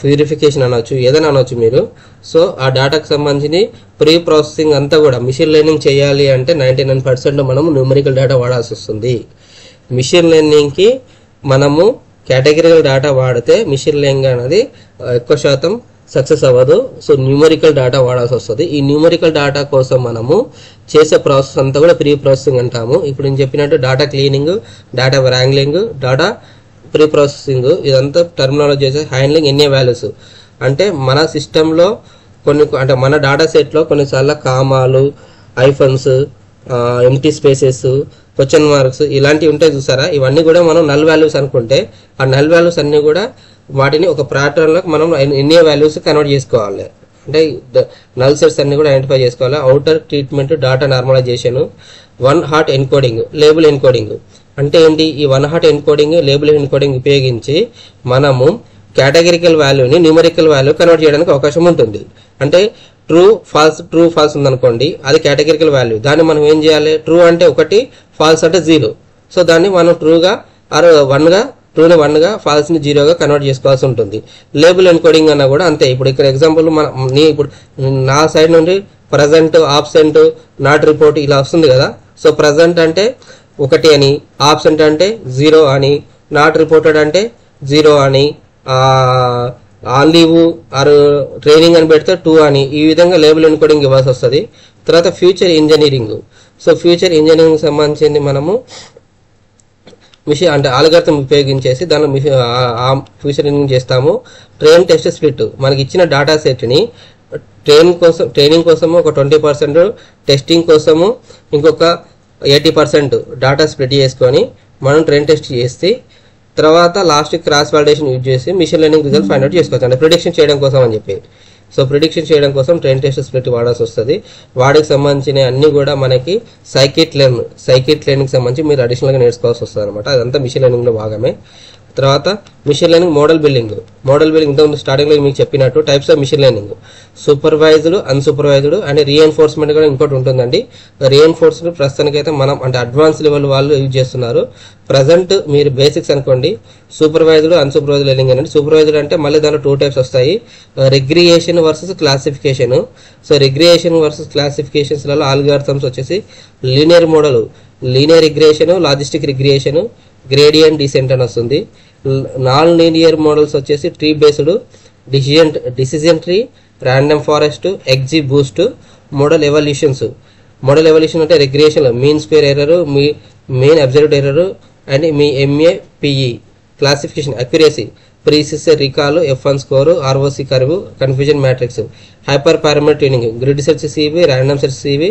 ప్యూరిఫికేషన్ అనొచ్చు, ఏదైనా అనొచ్చు మీరు. సో ఆ డేటాకు సంబంధించి ప్రీ ప్రాసెసింగ్ అంతా కూడా మిషన్ లెర్నింగ్ చేయాలి అంటే 99% మనము న్యూమరికల్ డేటా వాడాల్సి వస్తుంది. మిషన్ లెర్నింగ్కి మనము కేటగిరికల్ డేటా వాడితే మిషన్ లెర్నింగ్ అనేది ఎక్కువ శాతం సక్సెస్ అవ్వదు. సో న్యూమరికల్ డేటా వాడాల్సి వస్తుంది. ఈ న్యూమరికల్ డేటా కోసం మనము చేసే ప్రాసెస్ అంతా కూడా ప్రీ ప్రాసెసింగ్ అంటాము. ఇప్పుడు నేను చెప్పినట్టు data cleaning, data wrangling, data preprocessing ఇదంతా టర్మినాలజీ చేసే హ్యాండ్లింగ్ ఎన్ఏ వాల్యూస్ అంటే మన సిస్టంలో అంటే మన డేటా సెట్లో కొన్నిసార్లు కామాలు, hyphens, empty spaces, question marks ఇలాంటివి ఉంటాయి చూసారా. ఇవన్నీ కూడా మనం నల్ వాల్యూస్ అనుకుంటే ఆ నల్ వాల్యూస్ అన్ని కూడా వాటిని ఒక ప్యాటర్న్లో మనం ఎన్ఏ వాల్యూస్ కన్వర్ట్ చేసుకోవాలి. అంటే నల్ సెట్స్ అన్ని కూడా ఐడెంటిఫై చేసుకోవాలి. Outlier treatment, data normalization, one hot encoding, label encoding అంటే ఏంటి? ఈ one hot encoding, label encoding ఉపయోగించి మనము కేటగిరికల్ వాల్యూని న్యూమరికల్ వాల్యూ కన్వర్ట్ చేయడానికి అవకాశం ఉంటుంది. అంటే ట్రూ ఫాల్స్ ఉందనుకోండి, అది కేటగిరికల్ వాల్యూ. దాన్ని మనం ఏం చేయాలి? ట్రూ అంటే 1, ఫాల్స్ అంటే 0. సో దాన్ని మనం ట్రూగా ఆర్ 1గా, ట్రూని 1గా, ఫాల్స్ని 0గా కన్వర్ట్ చేసుకోవాల్సి ఉంటుంది. లేబుల్ ఎన్కోడింగ్ అన్నా కూడా అంతే. ఇప్పుడు ఇక్కడ ఎగ్జాంపుల్ ఇప్పుడు నా సైడ్ నుండి ప్రజెంట్, ఆబ్సెంట్, నాట్ రిపోర్ట్ ఇలా వస్తుంది కదా. సో ప్రజెంట్ అంటే 1 అని, ఆబ్సెంట్ అంటే 0 అని, నాట్ రిపోర్టెడ్ అంటే 0 అని, ఆన్ లీవ్ ఆర్ ట్రైనింగ్ అని పెడితే 2 అని, ఈ విధంగా లేబుల్ ఎన్కోడింగ్ ఇవ్వాల్సి వస్తుంది. తర్వాత future engineering. So future engineering సంబంధించింది మనము మిషన్ అంటే ఆల్గారిథం ఉపయోగించేసి దానిలో ఫ్యూచర్ ఇంజనీరింగ్ చేస్తాము. ట్రైన్ టెస్ట్ స్ప్లిట్, మనకి ఇచ్చిన డేటా సెట్ని ట్రైనింగ్ కోసము ఒక 20%, టెస్టింగ్ కోసము ఇంకొక 80% డేటా స్ప్లిట్ చేసుకొని మనం ట్రైన్ టెస్ట్ చేసి తర్వాత లాస్ట్ క్రాస్ వాలిడేషన్ యూజ్ చేసి machine learning result find out చేసుకోవచ్చు. అంటే ప్రిడిక్షన్ చేయడం కోసం అని చెప్పి. సో ప్రిడిక్షన్ చేయడం కోసం ట్రైన్ టెస్ట్ స్ప్లిట్ వాడాల్సి వస్తుంది. వాడికి సంబంధించిన అన్ని కూడా మనకి సైకిట్ లెర్నింగ్ సంబంధించి మీరు అడిషనల్గా నేర్చుకోవాల్సి వస్తుంది అనమాట. అదంతా మిషన్ లెర్నింగ్లో భాగమే. తర్వాత మిషన్ లెర్నింగ్ మోడల్ బిల్డింగ్ ఇంతకుముందు స్టార్టింగ్లో మీకు చెప్పినట్టు types of machine learning supervised, unsupervised and reinforcement కూడా ఇంకోటి ఉంటుందండి. రీఎన్ఫోర్స్డ్ ప్రస్తుతానికైతే మనం అంటే అడ్వాన్స్ లెవెల్ వాళ్ళు యూజ్ చేస్తున్నారు. ప్రజెంట్ మీరు బేసిక్స్ అనుకోండి. సూపర్వైజ్డ్, అన్సూపర్వైజ్డ్ లెర్నింగ్ అనేది సూపర్వైజ్డ్ అంటే మళ్ళీ దాంట్లో 2 టైప్స్ వస్తాయి, regression versus classification. So regression versus క్లాసిఫికేషన్స్లలో ఆల్గారిథమ్స్ వచ్చేసి linear regression, logistic regression, gradient descent అని వస్తుంది. నాన్ లీనియర్ మోడల్స్ వచ్చేసి tree based, decision tree, random forest, XGBoost, model evolution అంటే regression mean square error, mean observed error and మీ MAPE. Classification accuracy, precision recall, F1 score, ROC curve, confusion matrix, hyper parameter tuning, grid search CV, random search CV.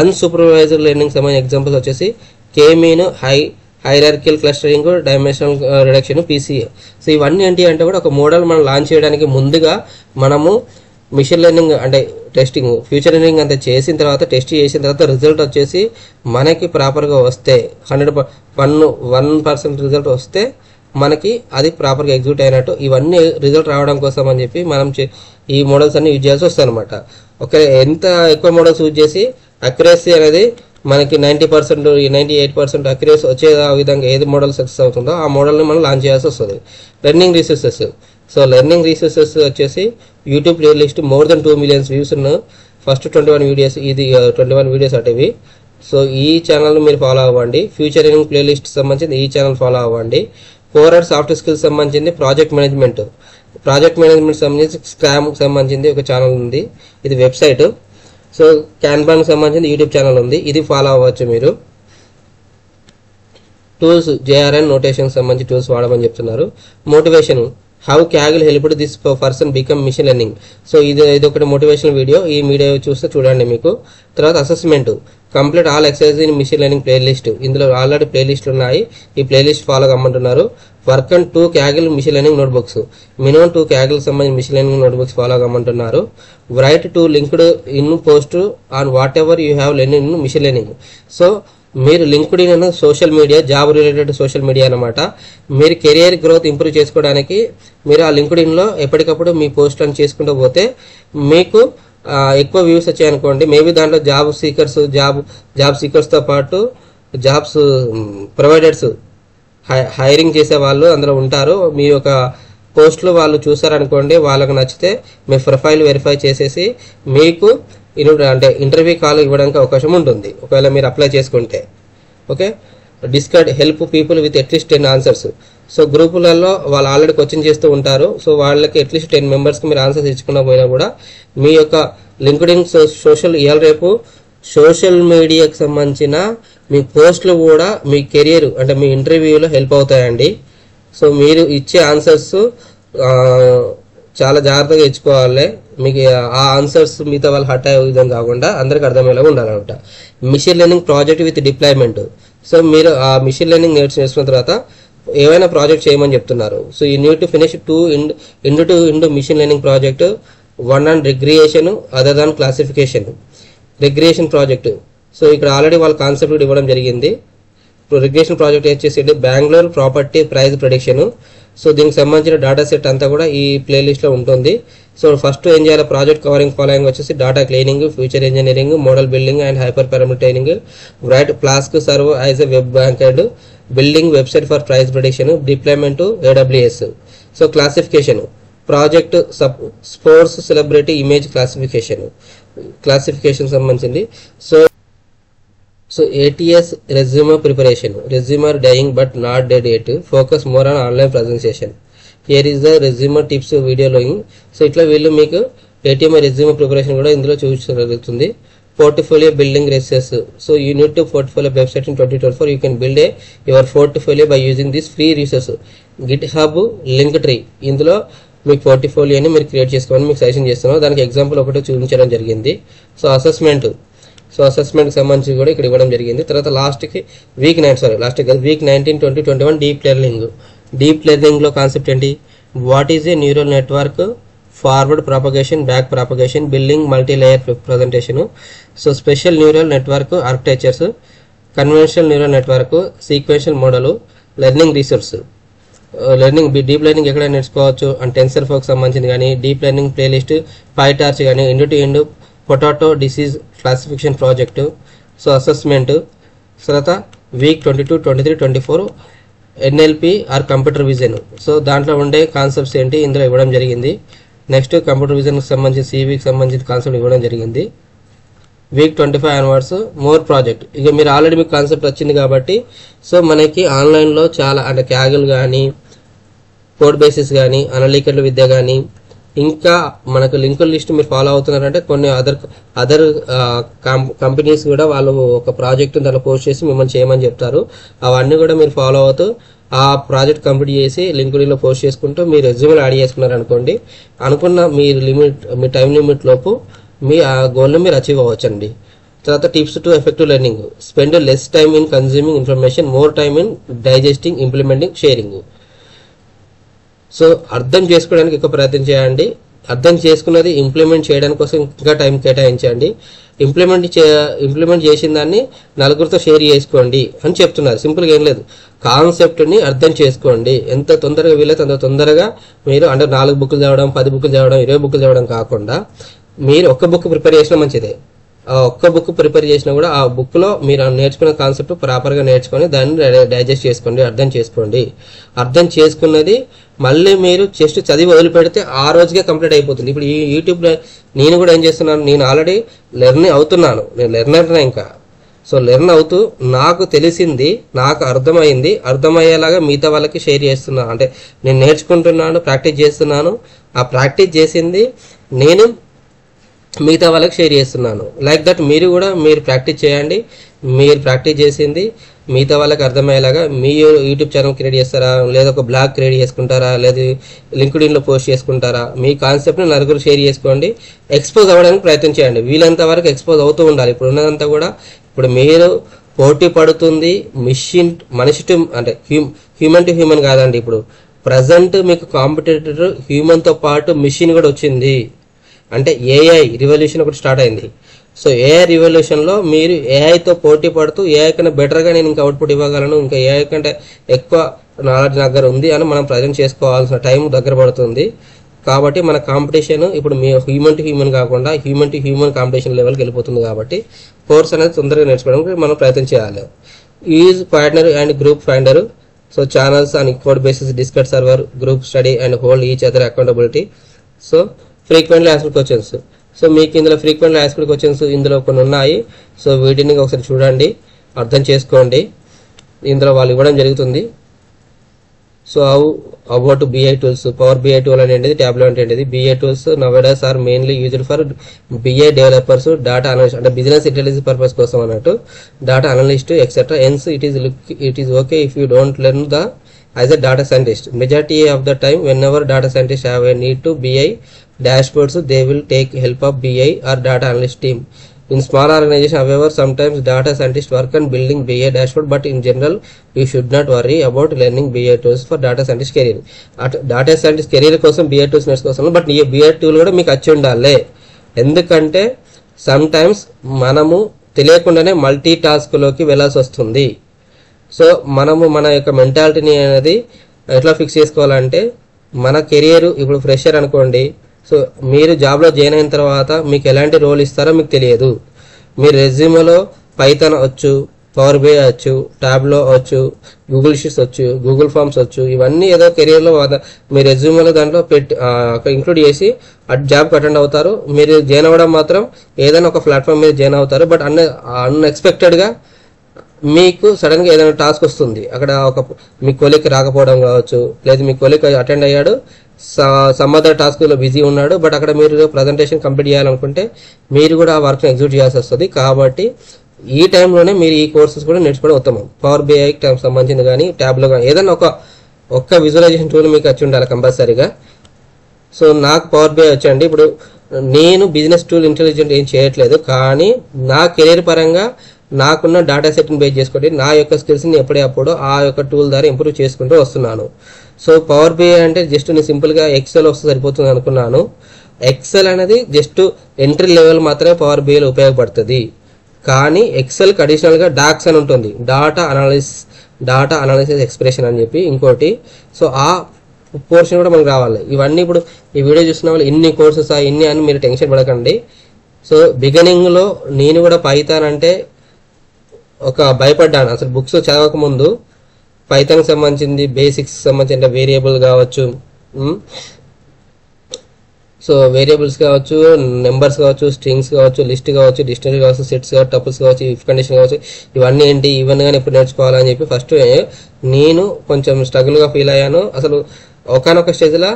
Unsupervised learning సంబంధించిన examples వచ్చేసి K-మీన్, hierarchical clustering, dimensional reduction, PCA. So ఇవన్నీ ఏంటి అంటే కూడా ఒక model మనం లాంచ్ చేయడానికి ముందుగా మనము మిషన్ లెర్నింగ్ అంటే టెస్టింగ్, ఫ్యూచర్ లెర్నింగ్ అంతా చేసిన తర్వాత టెస్ట్ చేసిన తర్వాత రిజల్ట్ వచ్చేసి మనకి ప్రాపర్గా వస్తే 100% రిజల్ట్ వస్తే మనకి అది ప్రాపర్గా ఎగ్జిక్యూట్ అయినట్టు. ఇవన్నీ రిజల్ట్ రావడం కోసం అని చెప్పి మనం ఈ మోడల్స్ అన్ని యూజ్ చేయాల్సి వస్తుంది అనమాట. ఎంత ఎక్కువ మోడల్స్ యూజ్ చేసి అక్యురసీ అనేది మనకి 90%, 98% అక్యురసీ వచ్చే విధంగా ఏది మోడల్ సక్సెస్ అవుతుందో ఆ మోడల్ని మనం లాంచ్ చేయాల్సి వస్తుంది. Learning resources. So learning resources వచ్చేసి YouTube playlist more than 2 million views ఉన్న ఫస్ట్ 21 వీడియోస్, ఇది 21 వీడియోస్ అటవి. సో ఈ ఛానల్ మీరు ఫాలో అవ్వండి. ఫ్యూచర్ లెర్నింగ్ ప్లేలిస్ట్ సంబంధించింది ఈ ఛానల్ ఫాలో అవ్వండి. కోర్ అండ్ సాఫ్ట్ స్కిల్స్ సంబంధించింది ప్రాజెక్ట్ మేనేజ్మెంట్ సంబంధించి స్క్రామ్ సంబంధించింది ఒక ఛానల్ ఉంది, ఇది వెబ్సైట్. సో క్యాన్బాన్ సంబంధించిన యూట్యూబ్ ఛానల్ ఉంది, ఇది ఫాలో అవ్వచ్చు మీరు. టూల్స్ JRN నోటేషన్ సంబంధించి టూల్స్ వాడమని చెప్తున్నారు. Motivation, how Kaggle helped this person become machine learning. So ఇది ఒకటి మోటివేషనల్ వీడియో, ఈ వీడియో చూస్తే చూడండి మీకు. తర్వాత assessment, complete all exercise in machine learning playlist. ఇందులో ఆల్రెడీ ప్లేలిస్ట్లు ఉన్నాయి, ఈ ప్లేలిస్ట్ ఫాలో కమ్మంటున్నారు. Work and 2 Kaggle machine learning notebooks, minimum 2 Kaggle సంబంధించి మిషన్ లెర్నింగ్ నోట్బుక్స్ ఫాలో కమ్మంటున్నారు. Write to LinkedIn post on whatever you have learn in machine learning. So మీరు LinkedIn social media, job related social media అనమాట. మీరు career growth improve చేసుకోవడానికి మీరు ఆ linked ఇన్లో ఎప్పటికప్పుడు మీ పోస్టులను చేసుకుంటూ పోతే మీకు ఎక్కువ వ్యూస్ వచ్చాయనుకోండి, మేబీ దాంట్లో జాబ్ సీకర్స్తో పాటు జాబ్స్ ప్రొవైడర్స్, హైరింగ్ చేసే వాళ్ళు అందులో ఉంటారు. మీ యొక్క పోస్టులు వాళ్ళు చూసారనుకోండి, వాళ్ళకు నచ్చితే మీ ప్రొఫైల్ వెరిఫై చేసేసి మీకు అంటే ఇంటర్వ్యూ కాల్ ఇవ్వడానికి అవకాశం ఉంటుంది ఒకవేళ మీరు అప్లై చేసుకుంటే. Okay, Discord help people with at least 10 answers. So గ్రూపులలో వాళ్ళు ఆల్రెడీ కోచింగ్ చేస్తూ ఉంటారు. సో వాళ్ళకి అట్లీస్ట్ 10 మెంబర్స్కి మీరు ఆన్సర్స్ ఇచ్చుకున్నా పోయినా కూడా మీ యొక్క లింక్డ్ ఇన్ రేపు సోషల్ మీడియాకి సంబంధించిన మీ పోస్టులు కూడా మీ కెరియర్ అంటే మీ ఇంటర్వ్యూలో హెల్ప్ అవుతాయండి. సో మీరు ఇచ్చే ఆన్సర్స్ చాలా జాగ్రత్తగా ఇచ్చుకోవాలి. మీకు ఆ ఆన్సర్స్ మిగతా వాళ్ళు హర్ట్ అయ్యే విధంగా కాకుండా అందరికి అర్థమయ్యేలాగా ఉండాలన్నమాట. Machine learning project with deployment. So మీరు ఆ మిషన్ లెర్నింగ్ నేర్చుకున్న తర్వాత ఏవైనా ప్రాజెక్ట్ చేయమని చెప్తున్నారు. So you need to finish 2 into machine learning project, 1 on regression other than classification. Regression project, so ఇక్కడ ఆల్రెడీ వాళ్ళ కాన్సెప్ట్ ఇవ్వడం జరిగింది. రిగ్రెషన్ ప్రాజెక్ట్ వచ్చేసి Bengaluru property price prediction. So దీనికి సంబంధించిన డేటా సెట్ అంతా కూడా ఈ ప్లేలిస్ట్లో ఉంటుంది. సో ఫస్ట్ ఏం చేయాలి, ప్రాజెక్ట్ కవరింగ్ ఫాలోయింగ్ వచ్చేసి data cleaning, future engineering, model building and hyper parameter training, right flask serve as a web bank and building website for price prediction, deployment AWS. So classification project sports celebrity image classification సంబంధించింది. So ATS resume preparation. Resume are dying but not dead yet. Focus more on online presentation. Here is the resume tips video link. So itla వీళ్ళు మీకు ATM resume preparation కూడా ఇందులో చూపించగలుగుతుంది. Portfolio building resources. So you need to portfolio website in 2024. You can build your portfolio by using this free resource. GitHub Linktree. ఇందులో మీకు పోర్ట్ఫోలియోని మీరు create చేసుకోవాలని మీకు suggestion చేస్తున్నాను. దానికి ఎగ్జాంపుల్ ఒకటి చూపించడం జరిగింది. సో అసెస్మెంట్కి సంబంధించి కూడా ఇక్కడ ఇవ్వడం జరిగింది. తర్వాత లాస్ట్కి వీక్ 19, 20, 21 డీప్ లెర్నింగ్లో కాన్సెప్ట్ ఏంటి, what is a neural network, forward propagation, back propagation, building multi layer presentation. So special neural network architectures, conventional neural network, sequential model, learning resource. Learning deep learning ఎక్కడ నేర్చుకోవచ్చు అంటే tensor folk సంబంధించింది కానీ, deep learning playlist, PyTorch కానీ, end to end potato disease classification project. So assessment. తర్వాత week 22, 23, 24 NLP or computer vision. So దాంట్లో ఉండే concepts ఏంటి ఇందులో ఇవ్వడం జరిగింది. నెక్స్ట్ కంప్యూటర్ విజన్కి సంబంధించి సివికి సంబంధించిన కాన్సెప్ట్ ఇవ్వడం జరిగింది. Week 25 onwards more project. ఇక మీరు ఆల్రెడీ మీకు కాన్సెప్ట్ వచ్చింది కాబట్టి సో మనకి ఆన్లైన్లో చాలా అంటే క్యాగుల్ కానీ, కోడ్ బేసిస్ కానీ, అనలిటికల్ విద్య కానీ, ఇంకా మనకు లింకుల లిస్ట్ మీరు ఫాలో అవుతున్నారంటే కొన్ని అదర్ కంపెనీస్ కూడా వాళ్ళు ఒక ప్రాజెక్ట్ దాంట్లో పోస్ట్ చేసి మిమ్మల్ని చేయమని చెప్తారు. అవన్నీ కూడా మీరు ఫాలో అవుతూ ఆ ప్రాజెక్ట్ కంప్లీట్ చేసి లింక్డ్ఇన్లో పోస్ట్ చేసుకుంటూ మీ రెజ్యూమ్లో యాడ్ చేసుకున్నారు అనుకోండి, అనుకున్న మీ టైం లిమిట్ లోపు మీ ఆ గోల్ని మీరు అచీవ్ అవ్వచ్చండి. తర్వాత tips to effective learning. Spend less time in consuming information, more time in digesting, implementing, sharing. So అర్థం చేసుకోవడానికి ఎక్కువ ప్రయత్నం చేయండి. అర్థం చేసుకున్నది ఇంప్లిమెంట్ చేయడానికి కోసం ఇంకా టైం కేటాయించండి. ఇంప్లిమెంట్ చేసిన దాన్ని నలుగురితో షేర్ చేసుకోండి అని చెప్తున్నారు. సింపుల్గా ఏం లేదు, కాన్సెప్ట్ని అర్థం చేసుకోండి. ఎంత తొందరగా వీలైతే అంత తొందరగా మీరు అంటే 4 బుక్లు చదవడం, 10 బుక్లు చదవడం, 20 బుక్లు చదవడం కాకుండా మీరు ఒక్క బుక్ ప్రిపేర్ చేసినా మంచిదే. ఆ ఒక్క బుక్ ప్రిపేర్ చేసినా కూడా ఆ బుక్లో మీరు నేర్చుకున్న కాన్సెప్ట్ ప్రాపర్గా నేర్చుకొని దాన్ని డైజెస్ట్ చేసుకోండి, అర్థం చేసుకోండి. అర్థం చేసుకున్నది మళ్ళీ మీరు జస్ట్ చదివి వదిలిపెడితే ఆ రోజుకే కంప్లీట్ అయిపోతుంది. ఇప్పుడు ఈ యూట్యూబ్లో నేను కూడా ఏం చేస్తున్నాను, నేను ఆల్రెడీ లెర్నింగ్ అవుతున్నాను, నేను లెర్నర్నే ఇంకా. సో లెర్న్ అవుతూ నాకు తెలిసింది, నాకు అర్థమయ్యేలాగా మిగతా వాళ్ళకి షేర్ చేస్తున్నాను. అంటే నేను నేర్చుకుంటున్నాను, ప్రాక్టీస్ చేస్తున్నాను. ఆ ప్రాక్టీస్ చేసింది నేను మిగతా వాళ్ళకి షేర్ చేస్తున్నాను. లైక్ దట్ మీరు కూడా మీరు ప్రాక్టీస్ చేయండి. మీరు ప్రాక్టీస్ చేసింది మిగతా వాళ్ళకి అర్థమయ్యేలాగా మీ యూట్యూబ్ ఛానల్ క్రియేట్ చేస్తారా, లేదా ఒక బ్లాగ్ క్రియేట్ చేసుకుంటారా, లేదా లింక్డ్ఇన్లో పోస్ట్ చేసుకుంటారా, మీ కాన్సెప్ట్ని నలుగురు షేర్ చేసుకోండి. ఎక్స్పోజ్ అవ్వడానికి ప్రయత్నం చేయండి. వీలంత వరకు ఎక్స్పోజ్ అవుతూ ఉండాలి. ఇప్పుడు ఉన్నదంతా కూడా ఇప్పుడు మీరు పోటీ పడుతుంది మనిషి టు అంటే హ్యూమన్ టు హ్యూమన్ కాదండి. ఇప్పుడు ప్రజెంట్ మీకు కాంపిటేటర్ హ్యూమన్తో పాటు మిషన్ కూడా వచ్చింది. అంటే ఏఐ రివల్యూషన్ ఒకటి స్టార్ట్ అయింది. సో ఏఐ రివల్యూషన్లో మీరు ఏఐతో పోటీ పడుతూ ఏఐ కన్నా బెటర్గా నేను ఇంకా అవుట్పుట్ ఇవ్వగలను, ఇంకా ఏఐ కంటే ఎక్కువ నాలెడ్జ్ దగ్గర ఉంది అని మనం ప్రజెంట్ చేసుకోవాల్సిన టైం దగ్గర పడుతుంది. కాబట్టి మన కాంపిటీషన్ ఇప్పుడు మీ హ్యూమన్ టు హ్యూమన్ కాకుండా హ్యూమన్ టు హ్యూమన్ కాంపిటీషన్ లెవెల్కి వెళ్ళిపోతుంది. కాబట్టి కోర్స్ అనేది తొందరగా నేర్చుకోవడానికి మనం ప్రయత్నం చేయాలి. Use partner and group finder. So channels and code basis, Discord server, group study and hold each other accountability. So frequently asked questions. So మీకు ఇందులో ఫ్రీక్వెంట్లీ ఆస్క్డ్ క్వశ్చన్స్ ఇందులో కొన్ని ఉన్నాయి. సో వీటిని ఒకసారి చూడండి, అర్థం చేసుకోండి. ఇందులో వాళ్ళు ఇవ్వడం జరుగుతుంది. So about BI tools. Power BI tool అనేది ట్యాబ్లో ఏంటిది. BI tools nowadays are mainly used for BI developers, data analyst అంటే బిజినెస్ ఇంటెలిజెన్స్ పర్పస్ కోసం అన్నట్టు, data analyst etcetera. Hence it is okay if you don't learn the as a data scientist. Majority of the time whenever data scientists have a need to BI dashboards, they will take help of BI or data analyst team. In small organization, however, sometimes data scientists work on building BI dashboard, but in general you should not worry about learning BI tools for data scientist career. Data scientist career కోసం BI tools నేర్చుకోవచ్చు, but ఈ BI tool కూడా మీకు వచ్చి ఉండాలి. ఎందుకంటే some times మనము తెలియకుండానే మల్టీ టాస్క్లోకి వెళ్ళాల్సి వస్తుంది. సో మనము మన యొక్క మెంటాలిటీని అనేది ఎట్లా ఫిక్స్ చేసుకోవాలంటే, మన కెరియర్ ఇప్పుడు ఫ్రెషర్ అనుకోండి. సో మీరు జాబ్లో జాయిన్ అయిన తర్వాత మీకు ఎలాంటి రోల్ ఇస్తారో మీకు తెలియదు. మీరు రెజ్యూమేలో పైథాన్ వచ్చు, పవర్ BI వచ్చు, ట్యాబ్లో వచ్చు, గూగుల్ షీట్స్ వచ్చు, గూగుల్ ఫార్మ్స్ వచ్చు. ఇవన్నీ ఏదో కెరియర్లో మీ రెజ్యూమేలో దాంట్లో ఇంక్లూడ్ చేసి జాబ్కి అటెండ్ అవుతారు. మీరు జాయిన్ అవ్వడం మాత్రం ఏదైనా ఒక ప్లాట్ఫామ్ మీద జాయిన్ అవుతారు. బట్ అన్ఎక్స్పెక్టెడ్గా మీకు సడన్గా ఏదైనా టాస్క్ వస్తుంది. అక్కడ మీ కొలీగ్ రాకపోవడం కావచ్చు, లేదా మీ కొలీగ్ అటెండ్ అయ్యాడు, సమ్ అదర్ టాస్క్లో బిజీ ఉన్నాడు, బట్ అక్కడ మీరు ప్రజెంటేషన్ కంప్లీట్ చేయాలనుకుంటే మీరు కూడా ఆ వర్క్ని ఎగ్జిక్యూట్ చేయాల్సి వస్తుంది. కాబట్టి ఈ టైంలోనే మీరు ఈ కోర్సెస్ కూడా నేర్చుకోవడం ఉత్తమం. పవర్ BI సంబంధించింది కానీ, ట్యాబ్లో కానీ ఏదైనా ఒక్క విజువలైజేషన్ టూల్ మీకు వచ్చి ఉండాలి కంపల్సరీగా. సో నాకు పవర్ BI వచ్చండి. ఇప్పుడు నేను బిజినెస్ టూల్ ఇంటెలిజెంట్ ఏం చేయట్లేదు, కానీ నా కెరీర్ పరంగా నాకున్న డేటా సెట్ని బేస్ చేసుకొని నా యొక్క స్కిల్స్ని ఎప్పుడప్పుడు ఆ యొక్క టూల్ ద్వారా ఇంప్రూవ్ చేసుకుంటూ వస్తున్నాను. సో పవర్ బిఐ అంటే జస్ట్ నేను సింపుల్గా ఎక్సెల్ వస్తే సరిపోతుంది అనుకున్నాను. ఎక్సెల్ అనేది జస్ట్ ఎంట్రీ లెవెల్ మాత్రమే పవర్ బిఐలో ఉపయోగపడుతుంది. కానీ ఎక్సెల్కి అడిషనల్గా డాక్స్ అని ఉంటుంది, డాటా అనాలిసిస్ ఎక్స్ప్రెషన్ అని చెప్పి ఇంకోటి. సో ఆ పోర్షన్ కూడా మనకు రావాలి. ఇవన్నీ ఇప్పుడు ఈ వీడియో చూసిన వాళ్ళు ఇన్ని కోర్సెస్ ఇన్ని అని మీరు టెన్షన్ పడకండి. సో బిగినింగ్లో నేను కూడా పైథాన్ అంటే ఒక భయపడ్డాను. అసలు బుక్స్ చదవక ముందు పైథాన్కి సంబంధించింది బేసిక్స్ సంబంధించిన వేరియబుల్ కావచ్చు, సో వేరియబుల్స్ కావచ్చు, నెంబర్స్ కావచ్చు, స్ట్రింగ్స్ కావచ్చు, లిస్ట్ కావచ్చు, డిక్షనరీ కావచ్చు, సెట్స్ కావచ్చు, టపుల్స్ కావచ్చు, ఇఫ్ కండిషన్ కావచ్చు, ఇవన్నీ ఏంటి ఇవన్నీ కానీ ఎప్పుడు నేర్చుకోవాలని చెప్పి ఫస్ట్ నేను కొంచెం స్ట్రగుల్గా ఫీల్ అయ్యాను. అసలు ఒకనొక స్టేజ్లో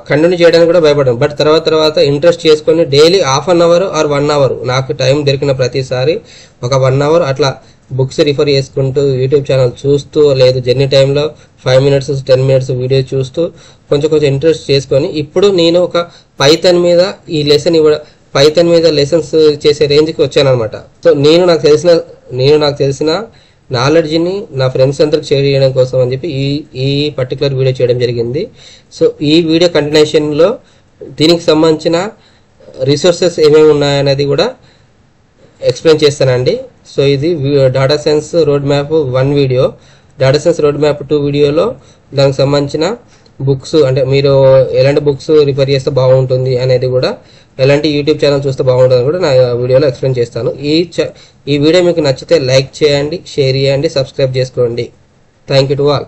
కంటిన్యూ చేయడానికి కూడా భయపడ్డాను. బట్ తర్వాత ఇంట్రెస్ట్ చేసుకొని daily half an hour or 1 hour నాకు టైం దొరికిన ప్రతిసారి ఒక 1 hour అట్లా బుక్స్ రిఫర్ చేసుకుంటూ యూట్యూబ్ ఛానల్ చూస్తూ, లేదు జర్నీ టైంలో 5 minutes 10 minutes వీడియో చూస్తూ కొంచెం ఇంట్రెస్ట్ చేసుకొని ఇప్పుడు నేను ఒక పైథాన్ మీద ఈ లెసన్ పైథాన్ మీద లెసన్స్ చేసే రేంజ్కి వచ్చాను అనమాట. సో నేను నాకు తెలిసిన నాలెడ్జ్ని నా ఫ్రెండ్స్ అందరికి షేర్ చేయడం కోసం అని చెప్పి ఈ పర్టికులర్ వీడియో చేయడం జరిగింది. సో ఈ వీడియో కంటిన్యూషన్లో దీనికి సంబంధించిన రిసోర్సెస్ ఏమేమి ఉన్నాయనేది కూడా ఎక్స్ప్లెయిన్ చేస్తానండి. సో ఇది data science road map 1 video, data science road map 2 వీడియోలో దానికి సంబంధించిన బుక్స్ అంటే మీరు ఎలాంటి బుక్స్ రిఫర్ చేస్తే బాగుంటుంది అనేది కూడా, ఎలాంటి యూట్యూబ్ ఛానల్ చూస్తే బాగుంటుంది కూడా నా వీడియోలో ఎక్స్ప్లెయిన్ చేస్తాను. ఈ వీడియో మీకు నచ్చితే లైక్ చేయండి, షేర్ చేయండి, సబ్స్క్రైబ్ చేసుకోండి. Thank you to all.